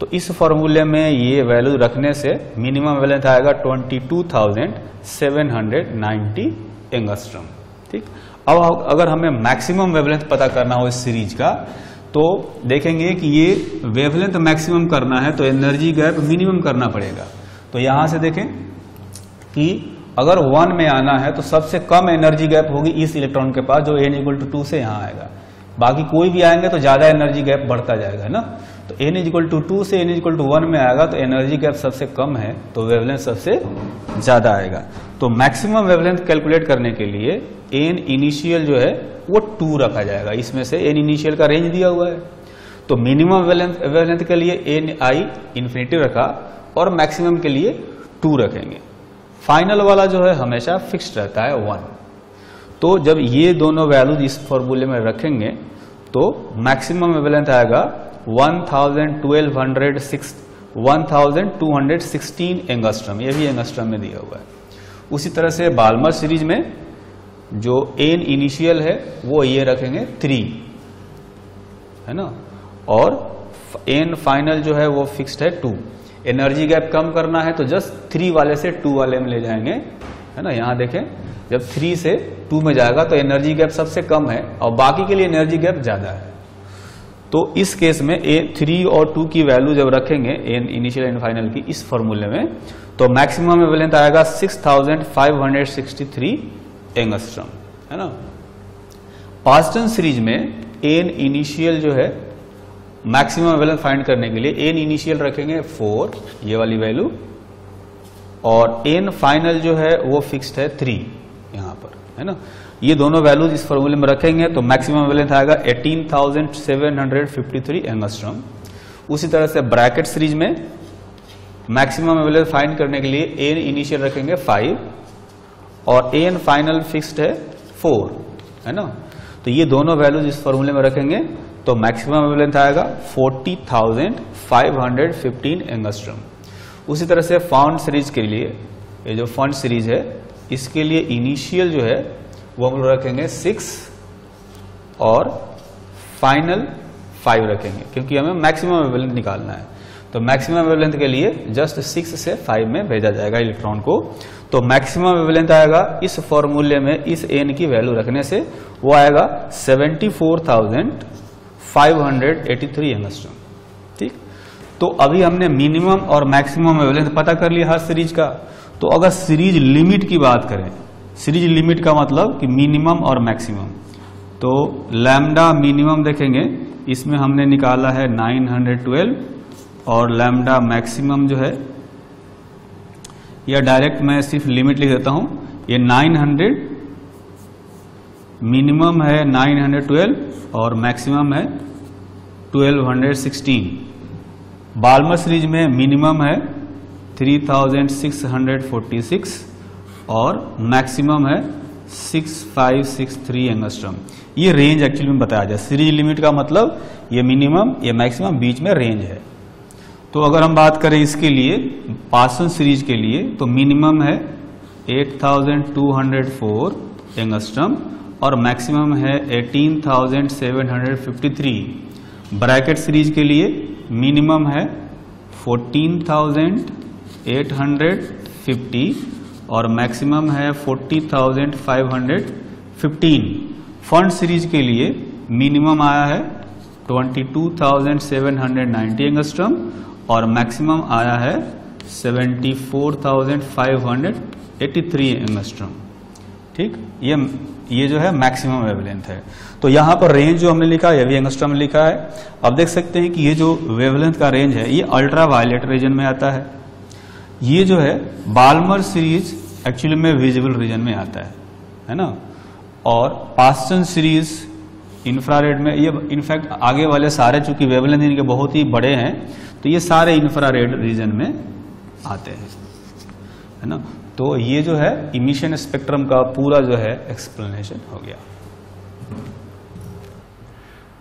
तो इस फॉर्मूले में ये वैल्यू रखने से मिनिमम वेवलेंथ आएगा 22790 एंगस्ट्रम। ठीक, अब अगर हमें मैक्सिमम वेवलेंथ पता करना हो इस सीरीज का तो देखेंगे कि ये वेवलेंथ मैक्सिमम करना है तो एनर्जी गैप मिनिमम करना पड़ेगा। तो यहां से देखें कि अगर 1 में आना है तो सबसे कम एनर्जी गैप होगी इस इलेक्ट्रॉन के पास जो n इक्वल टू 2 से यहां आएगा। बाकी कोई भी आएंगे तो ज्यादा एनर्जी गैप बढ़ता जाएगा, है ना। तो n इक्वल टू 2 से n इक्वल टू 1 में आएगा तो एनर्जी गैप सबसे कम है तो वेवलेंथ सबसे ज्यादा आएगा। तो मैक्सिमम वेवलेंथ कैलकुलेट करने के लिए n इनिशियल जो है वो 2 रखा जाएगा, इसमें से n इनिशियल का रेंज दिया हुआ है। तो मिनिमम वेवलेंथ के लिए n i इन्फिनिटी रखा और मैक्सिमम के लिए 2 रखेंगे। फाइनल वाला जो है हमेशा फिक्स्ड रहता है 1। तो जब ये दोनों वैल्यूज इस फॉर्मूले में रखेंगे तो मैक्सिमम वेवलेंथ आएगा 1216 एंगस्ट्रम, ये भी एंगस्ट्रम में दिया हुआ है। उसी तरह से बाल्मर सीरीज में जो n इनिशियल है वो ये रखेंगे 3, है ना, और n फाइनल जो है वो फिक्स्ड है 2। एनर्जी गैप कम करना है तो जस्ट 3 वाले से 2 वाले में ले जाएंगे, है ना। यहां देखें जब 3 से 2 में जाएगा तो एनर्जी गैप सबसे कम है और बाकी के लिए एनर्जी गैप ज्यादा है। तो इस केस में 3 और 2 की वैल्यू जब रखेंगे n इनिशियल एंड फाइनल की इस फॉर्मूले में तो मैक्सिमम वेवलेंथ आएगा 6563 एंगस्ट्रम, है ना। पास्टन सीरीज में एन इनिशियल जो है मैक्सिमम वेवलेंथ फाइंड करने के लिए एन इनिशियल रखेंगे 4, ये वाली वैल्यू, और एन फाइनल जो है वो फिक्स्ड है 3 यहां पर, है ना। ये दोनों वैल्यूज इस फॉर्मूले में रखेंगे तो मैक्सिमम वेवलेंथ आएगा 18,753 एंगस्ट्रॉम। उसी तरह से ब्रैकेट सीरीज में मैक्सिमम वेवलेंथ फाइंड करने के लिए एन इनिशियल रखेंगे 5 और एन फाइनल फिक्स्ड है 4, है ना। तो ये दोनों वैल्यूज इस फॉर्मूले में रखेंगे तो मैक्सिमम वेवलेंथ आएगा 40,515 एंगस्ट्रॉम। उसी तरह से फॉन्ट सीरीज के लिए, ये जो फॉन्ट सीरीज है इसके लिए इनिशियल जो है वो हम लोग रखेंगे 6 और फाइनल 5 रखेंगे, क्योंकि हमें मैक्सिमम वेवलेंथ निकालना है। तो मैक्सिमम वेवलेंथ के लिए जस्ट 6 से 5 में भेजा जाएगा इलेक्ट्रॉन को। तो मैक्सिमम वेवलेंथ आएगा इस फॉर्मूले में इस एन की वैल्यू रखने से वो आएगा 74,583 एंगस्ट्रॉम। ठीक, तो अभी हमने मिनिमम और मैक्सिमम वेवलेंथ पता कर लिया हर सीरीज का। तो अगर सीरीज लिमिट की बात करें, सीरीज लिमिट का मतलब कि मिनिमम और मैक्सिमम, तो लैम्डा मिनिमम देखेंगे, इसमें हमने निकाला है 912 और लैम्डा मैक्सिमम जो है, या डायरेक्ट मैं सिर्फ लिमिट लिख देता हूं, ये 900 मिनिमम है 912 और मैक्सिमम है 1216। बाल्मर सीरीज में मिनिमम है 3646 और मैक्सिमम है 6563 एंगस्ट्रॉम। ये रेंज एक्चुअली में बताया जाए। सीरीज लिमिट का मतलब ये मिनिमम ये मैक्सिमम बीच में रेंज है। तो अगर हम बात करें इसके लिए पार्सन सीरीज के लिए तो मिनिमम है 8204 एंगस्ट्रॉम और मैक्सिमम है 18753। ब्रैकेट सीरीज के लिए मिनिमम है 14,850 और मैक्सिमम है 40,515। फंड सीरीज के लिए मिनिमम आया है 22,790 एंगस्ट्रॉम और मैक्सिमम आया है 74,583 एंगस्ट्रॉम। ठीक, ये जो है मैक्सिमम वेवलेंथ है। तो यहां पर रेंज जो हमने लिखा है ये भी एंगस्ट्रॉम में लिखा है। अब देख सकते हैं कि ये जो वेवलेंथ का रेंज है ये अल्ट्रा वायलेट रीजन में आता है। ये जो है बाल्मर सीरीज एक्चुअली में विजिबल रीजन में आता है ना। और पास्टन सीरीज इंफ्रारेड में, ये इनफैक्ट आगे वाले सारे चूंकि वेवलेंथ इनके बहुत ही बड़े हैं तो ये सारे इंफ्रारेड रीजन में आते हैं, है ना। तो ये जो है इमिशन स्पेक्ट्रम का पूरा जो है एक्सप्लेनेशन हो गया।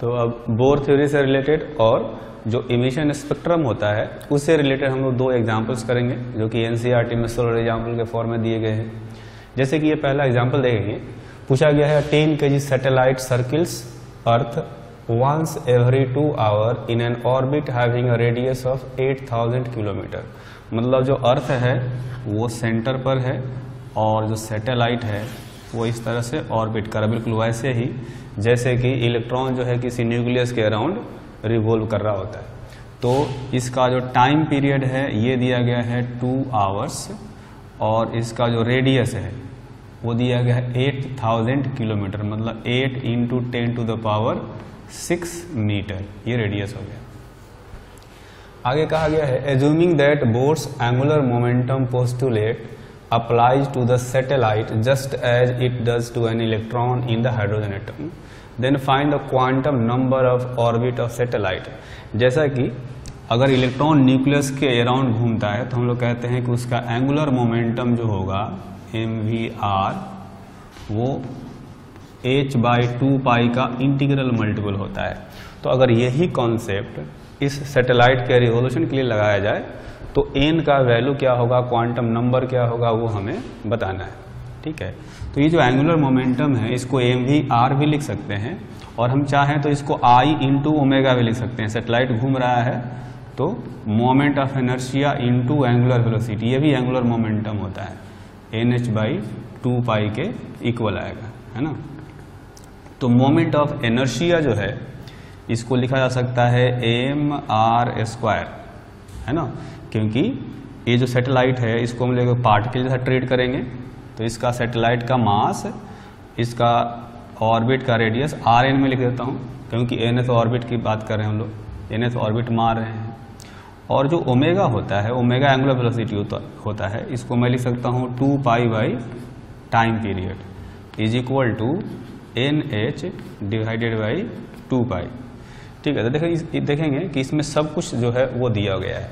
तो अब बोर थ्योरी से रिलेटेड और जो इमिशन स्पेक्ट्रम होता है उससे रिलेटेड हम लोग 2 एग्जांपल्स करेंगे जो कि एनसीईआरटी में सोलर एग्जांपल के फॉर्म में दिए गए हैं। जैसे कि ये पहला एग्जांपल देखेंगे, पूछा गया है 10 kg satellite circles earth once every 2 hours in an orbit having a radius of 8000 kilometre. मतलब जो अर्थ है वो सेंटर पर है और जो सैटेलाइट है वो इस तरह से ऑर्बिट कर रहा है, बिल्कुल वैसे ही जैसे कि इलेक्ट्रॉन जो है किसी न्यूक्लियस के अराउंड रिवॉल्व कर रहा होता है। तो इसका जो टाइम पीरियड है ये दिया गया है 2 आवर्स और इसका जो रेडियस है वो दिया गया है 8000 किलोमीटर, मतलब 8 × 10⁶ मीटर, ये रेडियस हो गया। आगे कहा गया है assuming that Bohr's angular momentum postulate applies to the satellite just as it does to an electron in the hydrogen atom, then find the quantum number of orbit of satellite। जैसा कि अगर electron nucleus के around घूमता है तो हम लोग कहते हैं कि उसका एंगुलर मोमेंटम जो होगा mvr वो h/2π का इंटीग्रल मल्टीपल होता है। तो अगर यही कॉन्सेप्ट इस सैटेलाइट के रिवोल्यूशन के लिए लगाया जाए तो n का वैल्यू क्या होगा, क्वांटम नंबर क्या होगा, वो हमें बताना है। ठीक है, तो ये जो एंगुलर मोमेंटम है इसको mvr भी लिख सकते हैं और हम चाहें तो इसको I × ओमेगा भी लिख सकते हैं। सैटेलाइट घूम रहा है तो moment of inertia × angular velocity, ये भी एंगुलर मोमेंटम होता है, nh/2π के इक्वल आएगा, है ना। तो मोमेंट ऑफ इनर्शिया जो है इसको लिखा जा सकता है mr², है ना, क्योंकि ये जो सैटेलाइट है इसको हम लोग पार्टिकल जैसा ट्रीट करेंगे। तो इसका सैटेलाइट का मास, इसका ऑर्बिट का रेडियस rn में लिख देता हूँ, क्योंकि nth ऑर्बिट की बात कर रहे हैं हम लोग, nth ऑर्बिट मार रहे हैं। और जो ओमेगा होता है, ओमेगा एंगुलर वेलोसिटी होता है, इसको मैं लिख सकता हूँ 2 pi by time period is equal to NH divided by 2 pi. ठीक है, तो देखेंगे कि इसमें सब कुछ जो है वो दिया गया है,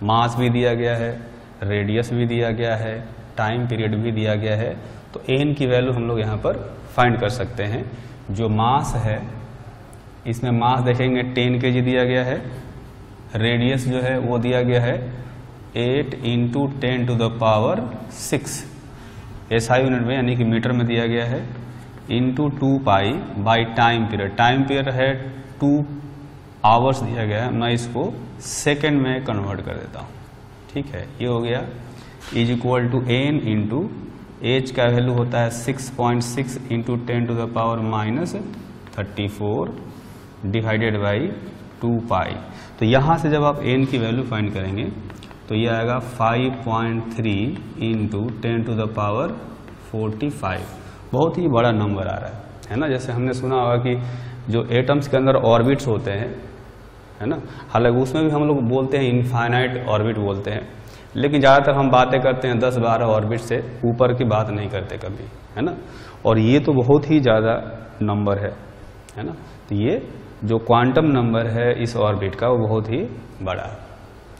मास भी दिया गया है, रेडियस भी दिया गया है, टाइम पीरियड भी दिया गया है। तो n की वैल्यू हम लोग यहाँ पर फाइंड कर सकते हैं। जो मास है, इसमें मास देखेंगे 10 kg दिया गया है, रेडियस जो है वो दिया गया है 8 × 10⁻⁶ SI यूनिट में, यानी कि मीटर में दिया गया है, into 2 pi by time period. Time period है 2 आवर्स दिया गया है, मैं इसको सेकेंड में कन्वर्ट कर देता हूँ। ठीक है, ये हो गया is equal to n into H का वैल्यू होता है 6.6 × 10⁻34 डिवाइडेड बाई 2 पाई। तो यहाँ से जब आप n की वैल्यू फाइंड करेंगे तो ये आएगा 5.3 × 10⁻45। बहुत ही बड़ा नंबर आ रहा है ना। जैसे हमने सुना होगा कि जो एटम्स के अंदर ऑर्बिट्स होते हैं, है ना, हालांकि उसमें भी हम लोग बोलते हैं इनफाइनाइट ऑर्बिट बोलते हैं, लेकिन ज़्यादातर हम बातें करते हैं 10-12 ऑर्बिट से ऊपर की बात नहीं करते कभी, है ना। और ये तो बहुत ही ज़्यादा नंबर है ना। तो ये जो क्वांटम नंबर है इस ऑर्बिट का वो बहुत ही बड़ा है।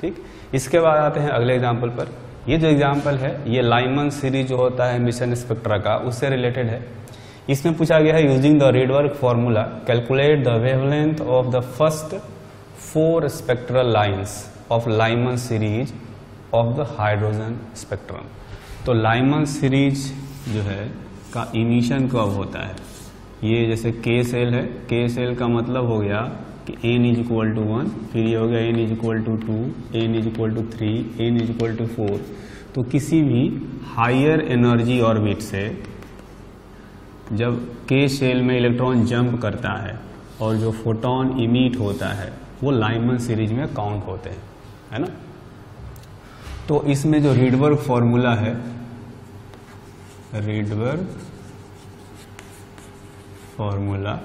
ठीक, इसके बाद आते हैं अगले एग्जाम्पल पर। ये जो एग्जाम्पल है ये लाइमन सीरीज जो होता है मिशन स्पेक्ट्रा का, उससे रिलेटेड है। इसमें पूछा गया है using the Rydberg formula calculate the wavelength of the first 4 spectral lines of Lyman series of the hydrogen spectrum. तो लाइमन सीरीज जो है का इमिशन कब होता है, ये जैसे K सेल है, K सेल का मतलब हो गया कि n इज इक्वल टू 1, फिर ये हो गया n is equal to 2, n is equal to 3, n is equal to 4। तो किसी भी हायर एनर्जी ऑर्बिट से जब K सेल में इलेक्ट्रॉन जंप करता है और जो फोटोन इमिट होता है वो लाइमन सीरीज में काउंट होते हैं, है ना। तो इसमें जो रीडवर्क फॉर्मूला है, रीडवर्क फॉर्मूला,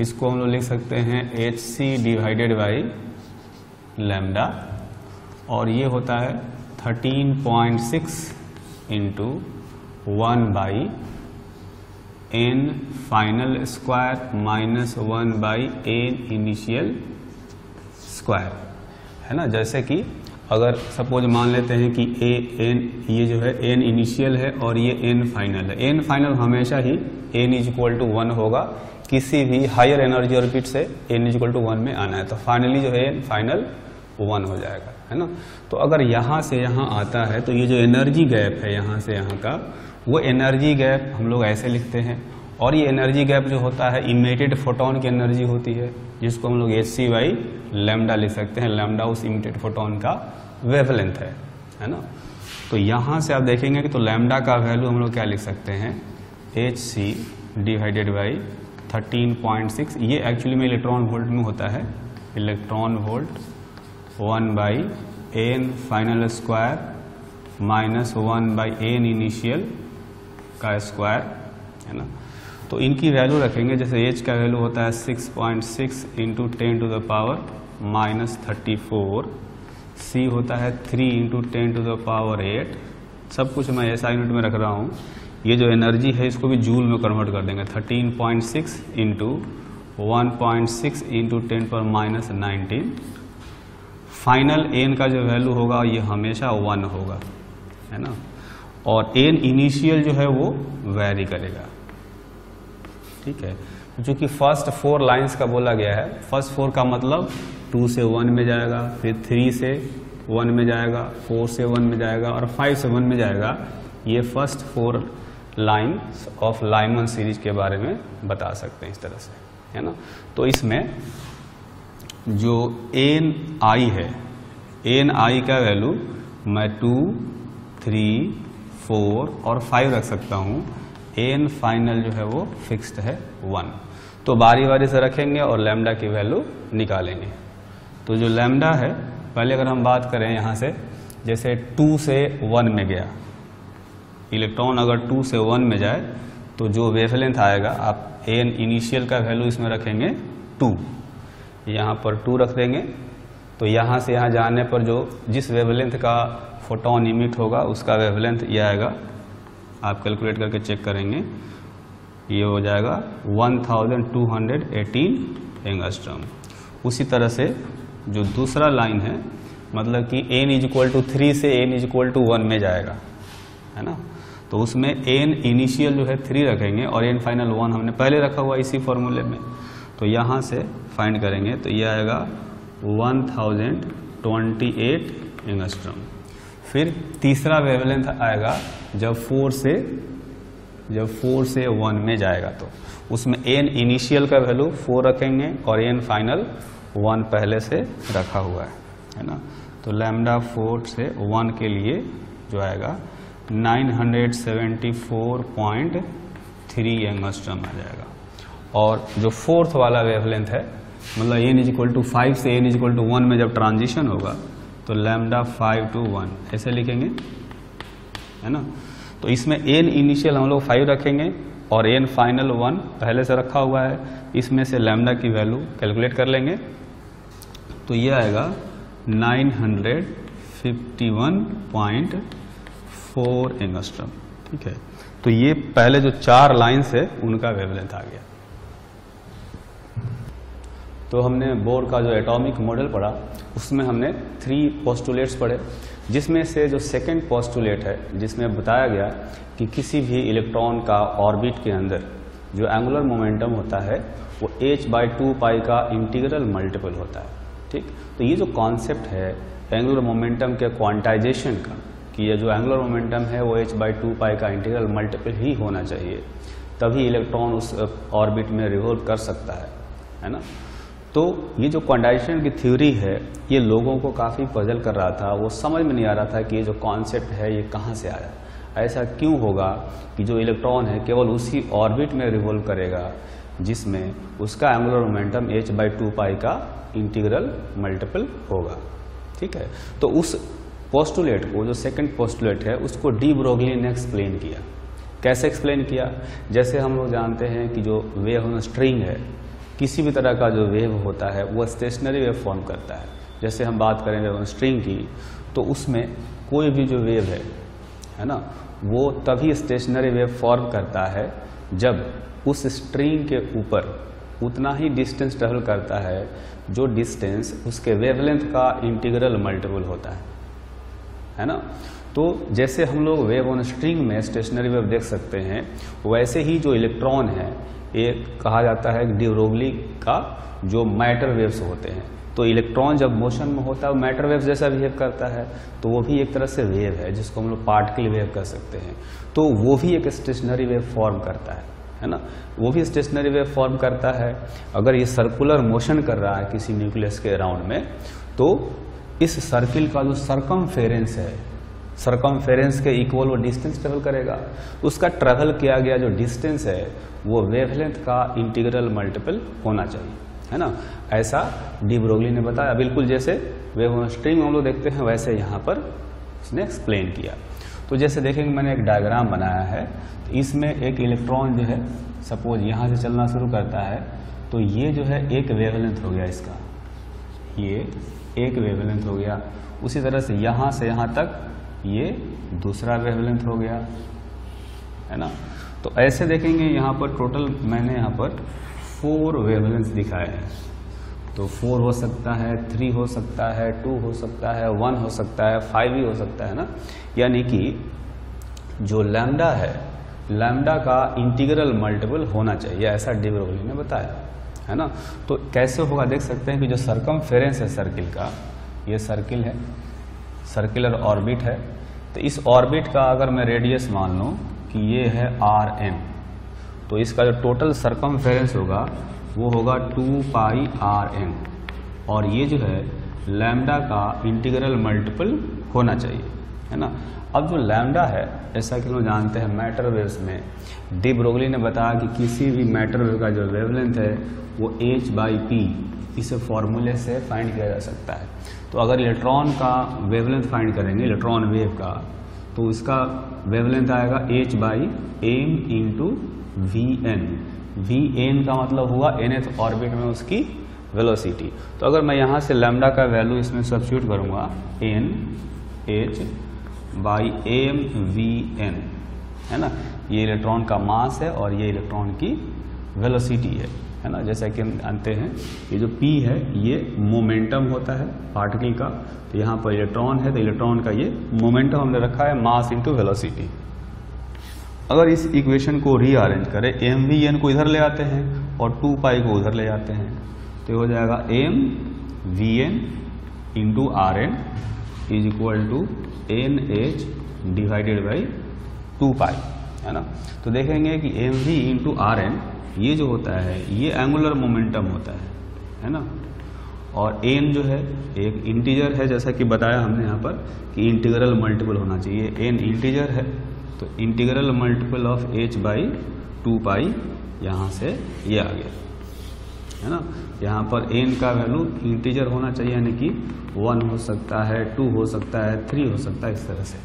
इसको हम लोग लिख सकते हैं hc डिवाइडेड बाई लैम्डा, और ये होता है 13.6 into 1 by n final square minus 1 by n initial square, है ना। जैसे कि अगर सपोज मान लेते हैं कि n ये जो है n इनिशियल है और ये n फाइनल है। n फाइनल हमेशा ही n इज इक्वल टू 1 होगा, किसी भी हायर एनर्जी ऑर्बिट से n इज इक्वल टू 1 में आना है, तो फाइनली जो है n फाइनल 1 हो जाएगा, है ना। तो अगर यहाँ से यहाँ आता है तो ये जो एनर्जी गैप है यहाँ से यहाँ का, वो एनर्जी गैप हम लोग ऐसे लिखते हैं। और ये एनर्जी गैप जो होता है इमिटेड फोटोन की एनर्जी होती है, जिसको हम लोग hc बाई लैम्डा लिख सकते हैं। लैम्डा उस इमिटेड फोटोन का वेवलेंथ है ना। तो यहाँ से आप देखेंगे कि तो लैम्डा का वैल्यू हम लोग क्या लिख सकते हैं, hc डिवाइडेड बाई 13.6। ये एक्चुअली में इलेक्ट्रॉन वोल्ट में होता है, electron volt 1 by n final square minus 1 by n initial का स्क्वायर, है ना। तो इनकी वैल्यू रखेंगे, जैसे h का वैल्यू होता है 6.6 इंटू 10⁻⁻34, c होता है 3 इंटू 10⁸। सब कुछ मैं ऐसा यूनिट में रख रहा हूँ। ये जो एनर्जी है इसको भी जूल में कन्वर्ट कर देंगे, 13.6 इंटू 1.6 इंटू 10⁻⁻19। फाइनल n का जो वैल्यू होगा ये हमेशा 1 होगा, है ना। और n इनिशियल जो है वो वेरी करेगा, ठीक है। जो कि फर्स्ट 4 लाइंस का बोला गया है, फर्स्ट 4 का मतलब 2 से 1 में जाएगा, फिर 3 से 1 में जाएगा, 4 से 1 में जाएगा और 5 से 1 में जाएगा। ये first 4 lines of Lyman series के बारे में बता सकते हैं इस तरह से, है ना। तो इसमें जो ni है, ni का वैल्यू मैं 2, 3, 4 और 5 रख सकता हूँ। n फाइनल जो है वो फिक्स्ड है 1। तो बारी बारी से रखेंगे और लैम्डा की वैल्यू निकालेंगे। तो जो लैम्डा है, पहले अगर हम बात करें यहाँ से, जैसे 2 से 1 में गया इलेक्ट्रॉन, अगर 2 से 1 में जाए तो जो वेवलेंथ आएगा, आप एन इनिशियल का वैल्यू इसमें रखेंगे 2, यहाँ पर 2 रख देंगे। तो यहाँ से यहाँ जाने पर जो जिस वेवलेंथ का फोटोन इमिट होगा उसका वेवलेंथ ये आएगा, आप कैलकुलेट करके चेक करेंगे, ये हो जाएगा 1218 एंगस्ट्रॉम। उसी तरह से जो दूसरा लाइन है, मतलब कि n = 3 से n = 1 में जाएगा, है ना, तो उसमें n इनिशियल जो है 3 रखेंगे और n फाइनल 1 हमने पहले रखा हुआ इसी फॉर्मूले में। तो यहाँ से फाइंड करेंगे तो ये आएगा 1028 एंगस्ट्रॉम। फिर तीसरा वेवलेंथ आएगा जब 4 से 1 में जाएगा, तो उसमें n इनिशियल का वैल्यू 4 रखेंगे और n फाइनल 1 पहले से रखा हुआ है ना। तो लैम्डा 4 से 1 के लिए जो आएगा 974.3 एंगस्ट्रॉम आ जाएगा। और जो फोर्थ वाला वेवलेंथ है, मतलब n = 5 से n = 1 में जब ट्रांजिशन होगा तो लैम्डा 5 to 1 ऐसे लिखेंगे, है ना। तो इसमें n इनिशियल हम लोग 5 रखेंगे और n फाइनल 1 पहले से रखा हुआ है, इसमें से लैम्डा की वैल्यू कैलकुलेट कर लेंगे। तो ये आएगा 951.4 एंगस्ट्रॉम, ठीक है। तो ये पहले जो 4 लाइन्स है उनका वेवलेंथ आ गया। तो हमने बोर का जो एटॉमिक मॉडल पढ़ा उसमें हमने 3 पोस्टुलेट्स पढ़े, जिसमें से जो सेकंड पोस्टुलेट है जिसमें बताया गया कि किसी भी इलेक्ट्रॉन का ऑर्बिट के अंदर जो एंगुलर मोमेंटम होता है वो h/2π का इंटीग्रल मल्टीपल होता है, ठीक। तो ये जो कॉन्सेप्ट है एंगुलर मोमेंटम के क्वांटाइजेशन का, कि ये जो एंगुलर मोमेंटम है वो h/2π का इंटीग्रल मल्टीपल ही होना चाहिए, तभी इलेक्ट्रॉन उस ऑर्बिट में रिवॉल्व कर सकता है ना। तो ये जो क्वांटाइजेशन की थ्योरी है ये लोगों को काफ़ी पजल कर रहा था, वो समझ में नहीं आ रहा था कि ये जो कॉन्सेप्ट है ये कहाँ से आया, ऐसा क्यों होगा कि जो इलेक्ट्रॉन है केवल उसी ऑर्बिट में रिवॉल्व करेगा जिसमें उसका एंगुलर मोमेंटम h/2π का इंटीग्रल मल्टीपल होगा, ठीक है। तो उस पोस्टुलेट को, जो सेकंड पोस्टुलेट है, उसको डी ब्रोगली ने एक्सप्लेन किया। कैसे एक्सप्लेन किया? जैसे हम लोग जानते हैं कि जो वेव ऑन स्ट्रिंग है, किसी भी तरह का जो वेव होता है वो स्टेशनरी वेव फॉर्म करता है। जैसे हम बात करें वेव ऑन स्ट्रिंग की, तो उसमें कोई भी जो वेव है ना, वो तभी स्टेशनरी वेव फॉर्म करता है जब उस स्ट्रिंग के ऊपर उतना ही डिस्टेंस ट्रेवल करता है जो डिस्टेंस उसके वेवलेंथ का इंटीग्रल मल्टीपल होता है ना। तो जैसे हम लोग वेव ऑन स्ट्रिंग में स्टेशनरी वेव देख सकते हैं, वैसे ही जो इलेक्ट्रॉन है ये कहा जाता है डी ब्रोगली का जो मैटर वेव्स होते हैं। तो इलेक्ट्रॉन जब मोशन में होता है वो मैटर वेव्स जैसा बिहेव करता है, तो वो भी एक तरह से वेव है जिसको हम लोग पार्टिकल वेव कह सकते हैं। तो वो भी एक स्टेशनरी वेव फॉर्म करता है ना, वो भी स्टेशनरी वेव फॉर्म करता है। अगर ये सर्कुलर मोशन कर रहा है किसी न्यूक्लियस के अराउंड में, तो इस सर्किल का जो सरकमफेरेंस है, सरकमफेरेंस के इक्वल वो डिस्टेंस ट्रेवल करेगा। उसका ट्रेवल किया गया जो डिस्टेंस है वो वेवलेंथ का इंटीग्रल मल्टीपल होना चाहिए, है ना। ऐसा डी ब्रोगली ने बताया, बिल्कुल जैसे वेव ऑन स्ट्रिंग हम लोग देखते हैं वैसे यहाँ पर उसने एक्सप्लेन किया। तो जैसे देखेंगे मैंने एक डायग्राम बनाया है, तो इसमें एक इलेक्ट्रॉन जो है सपोज यहाँ से चलना शुरू करता है, तो ये जो है एक वेवलेंथ हो गया इसका, ये एक वेवलेंथ हो गया। उसी तरह से यहाँ तक ये दूसरा वेवलेंथ हो गया, है ना। तो ऐसे देखेंगे यहाँ पर टोटल मैंने यहाँ पर 4 वेवलेंथ दिखाए हैं। तो 4 हो सकता है, 3 हो सकता है, 2 हो सकता है, 1 हो सकता है, 5 भी हो सकता है ना। यानी कि जो लैम्डा है, लैम्डा का इंटीग्रल मल्टीपल होना चाहिए, ऐसा डी ब्रोगली ने बताया, है ना। तो कैसे होगा देख सकते हैं कि जो सरकमफेरेंस है सर्किल का, ये सर्किल है, सर्कुलर ऑर्बिट है। तो इस ऑर्बिट का अगर मैं रेडियस मान लूँ कि ये है rm, तो इसका जो टोटल सरकमफेरेंस होगा वो होगा 2πrm, और ये जो है लैम्डा का इंटीग्रल मल्टीपल होना चाहिए, है ना। अब जो लैम्डा है, जैसा कि हम जानते हैं मैटर वेव्स में डी ब्रोगली ने बताया कि किसी भी मैटर वेव का जो वेवलेंथ है वो h/p, इसे फॉर्मूले से फाइंड किया जा सकता है। तो अगर इलेक्ट्रॉन का वेवलेंथ फाइंड करेंगे, इलेक्ट्रॉन वेव का, तो इसका वेवलेंथ आएगा h/m × Vn का मतलब हुआ nth ऑर्बिट में उसकी वेलोसिटी। तो अगर मैं यहाँ से लैम्डा का वैल्यू इसमें सब्स्टिट्यूट करूँगा NH/m/Vn, है ना, ये इलेक्ट्रॉन का मास है और ये इलेक्ट्रॉन की वेलोसिटी है ना। जैसा कि हम जानते हैं ये जो P है ये मोमेंटम होता है पार्टिकल का, तो यहाँ पर इलेक्ट्रॉन है तो इलेक्ट्रॉन का ये मोमेंटम हमने रखा है मास इंटू वेलोसिटी। अगर इस इक्वेशन को रीअरेंज करें, mvn को इधर ले आते हैं और 2π को उधर ले आते हैं, तो हो जाएगा mvn into Rn is equal to NH divided by 2π, है ना। तो देखेंगे कि mv इंटू Rn ये जो होता है ये एंगुलर मोमेंटम होता है ना, और n जो है एक इंटीजर है, जैसा कि बताया हमने यहाँ पर कि इंटीग्रल मल्टीपल होना चाहिए, n इंटीजर है तो इंटीग्रल मल्टीपल ऑफ h/2π यहाँ से ये आ गया, है ना। यहाँ पर n का वैल्यू इंटीजर होना चाहिए, यानी कि 1 हो सकता है, 2 हो सकता है, 3 हो सकता है, इस तरह से,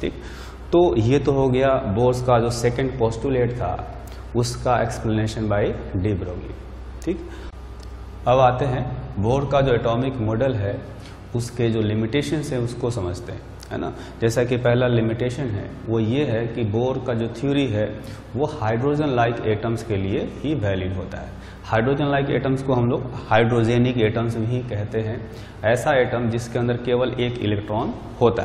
ठीक। तो ये तो हो गया बोर्स का जो सेकंड पोस्टुलेट था उसका एक्सप्लेनेशन बाय डी ब्रोगली, ठीक। अब आते हैं बोर का जो एटॉमिक मॉडल है उसके जो लिमिटेशंस है उसको समझते हैं, है ना। जैसा कि पहला लिमिटेशन है वो ये है कि बोर का जो थ्योरी है वो हाइड्रोजन लाइक एटम्स के लिए ही वैलिड होता है। हाइड्रोजन लाइक एटम्स को हम लोग हाइड्रोजेनिक एटम्स भी कहते हैं, ऐसा एटम जिसके अंदर केवल एक इलेक्ट्रॉन होता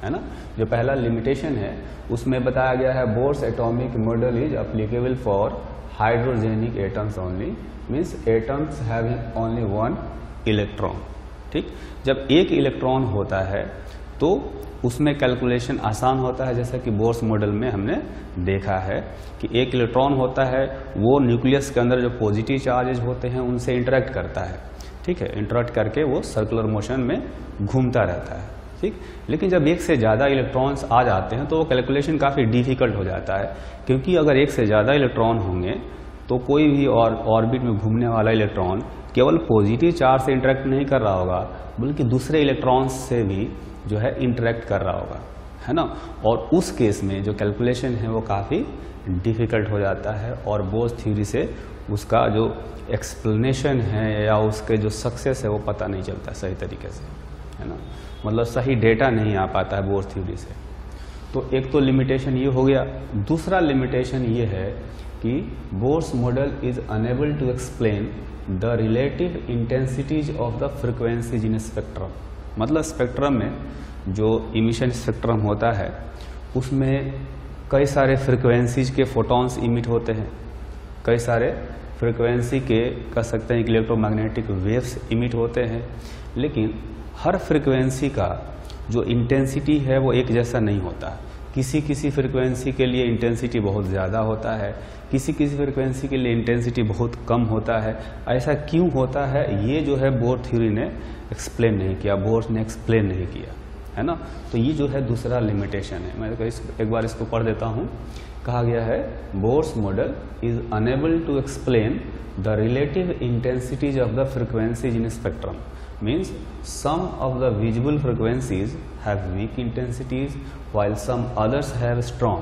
है ना। जो पहला लिमिटेशन है उसमें बताया गया है Bohr's atomic model is applicable for hydrogenic atoms only, means atoms having only 1 electron, ठीक। जब एक इलेक्ट्रॉन होता है तो उसमें कैलकुलेशन आसान होता है, जैसा कि बोर्स मॉडल में हमने देखा है कि एक इलेक्ट्रॉन होता है वो न्यूक्लियस के अंदर जो पॉजिटिव चार्जेज होते हैं उनसे इंटरेक्ट करता है, ठीक है, इंटरेक्ट करके वो सर्कुलर मोशन में घूमता रहता है, ठीक। लेकिन जब एक से ज़्यादा इलेक्ट्रॉन्स आ जाते हैं तो वो कैलकुलेशन काफ़ी डिफिकल्ट हो जाता है, क्योंकि अगर एक से ज़्यादा इलेक्ट्रॉन होंगे तो कोई भी ऑर्बिट में घूमने वाला इलेक्ट्रॉन केवल पॉजिटिव चार्ज से इंटरेक्ट नहीं कर रहा होगा बल्कि दूसरे इलेक्ट्रॉन्स से भी जो है इंटरेक्ट कर रहा होगा, है ना। और उस केस में जो कैलकुलेशन है वो काफ़ी डिफिकल्ट हो जाता है और बोर्स थ्योरी से उसका जो एक्सप्लेनेशन है या उसके जो सक्सेस है वो पता नहीं चलता सही तरीके से, है ना, मतलब सही डेटा नहीं आ पाता है बोर्स थ्योरी से। तो एक तो लिमिटेशन ये हो गया। दूसरा लिमिटेशन ये है कि Bohr's model is unable to explain the relative intensities of the frequencies in spectrum. मतलब स्पेक्ट्रम में जो इमिशन स्पेक्ट्रम होता है उसमें कई सारे फ्रिक्वेंसीज के फोटॉन्स इमिट होते हैं, कई सारे फ्रिक्वेंसी के कह सकते हैं कि इलेक्ट्रोमैग्नेटिक वेव्स इमिट होते हैं, लेकिन हर फ्रिक्वेंसी का जो इंटेंसिटी है वो एक जैसा नहीं होता। किसी किसी फ्रिक्वेंसी के लिए इंटेंसिटी बहुत ज़्यादा होता है, किसी किसी फ्रिक्वेंसी के लिए इंटेंसिटी बहुत कम होता है। ऐसा क्यों होता है ये जो है बोर थ्योरी ने एक्सप्लेन नहीं किया, बोर ने एक्सप्लेन नहीं किया, है ना। तो ये जो है दूसरा लिमिटेशन है। मैं एक बार इसको पढ़ देता हूँ। कहा गया है Bohr's model is unable to explain the relative intensities of the frequencies in spectrum, means some of the visible frequencies have weak intensities while some others have strong.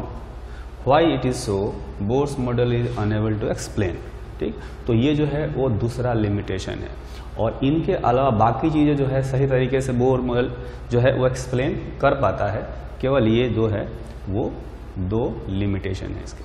Why it is so? Bohr's model is unable to explain. ठीक, तो ये जो है वो दूसरा limitation है। और इनके अलावा बाकी चीज़ें जो है सही तरीके से बोर मॉडल जो है वो एक्सप्लेन कर पाता है, केवल ये जो है वो 2 लिमिटेशन है इसके।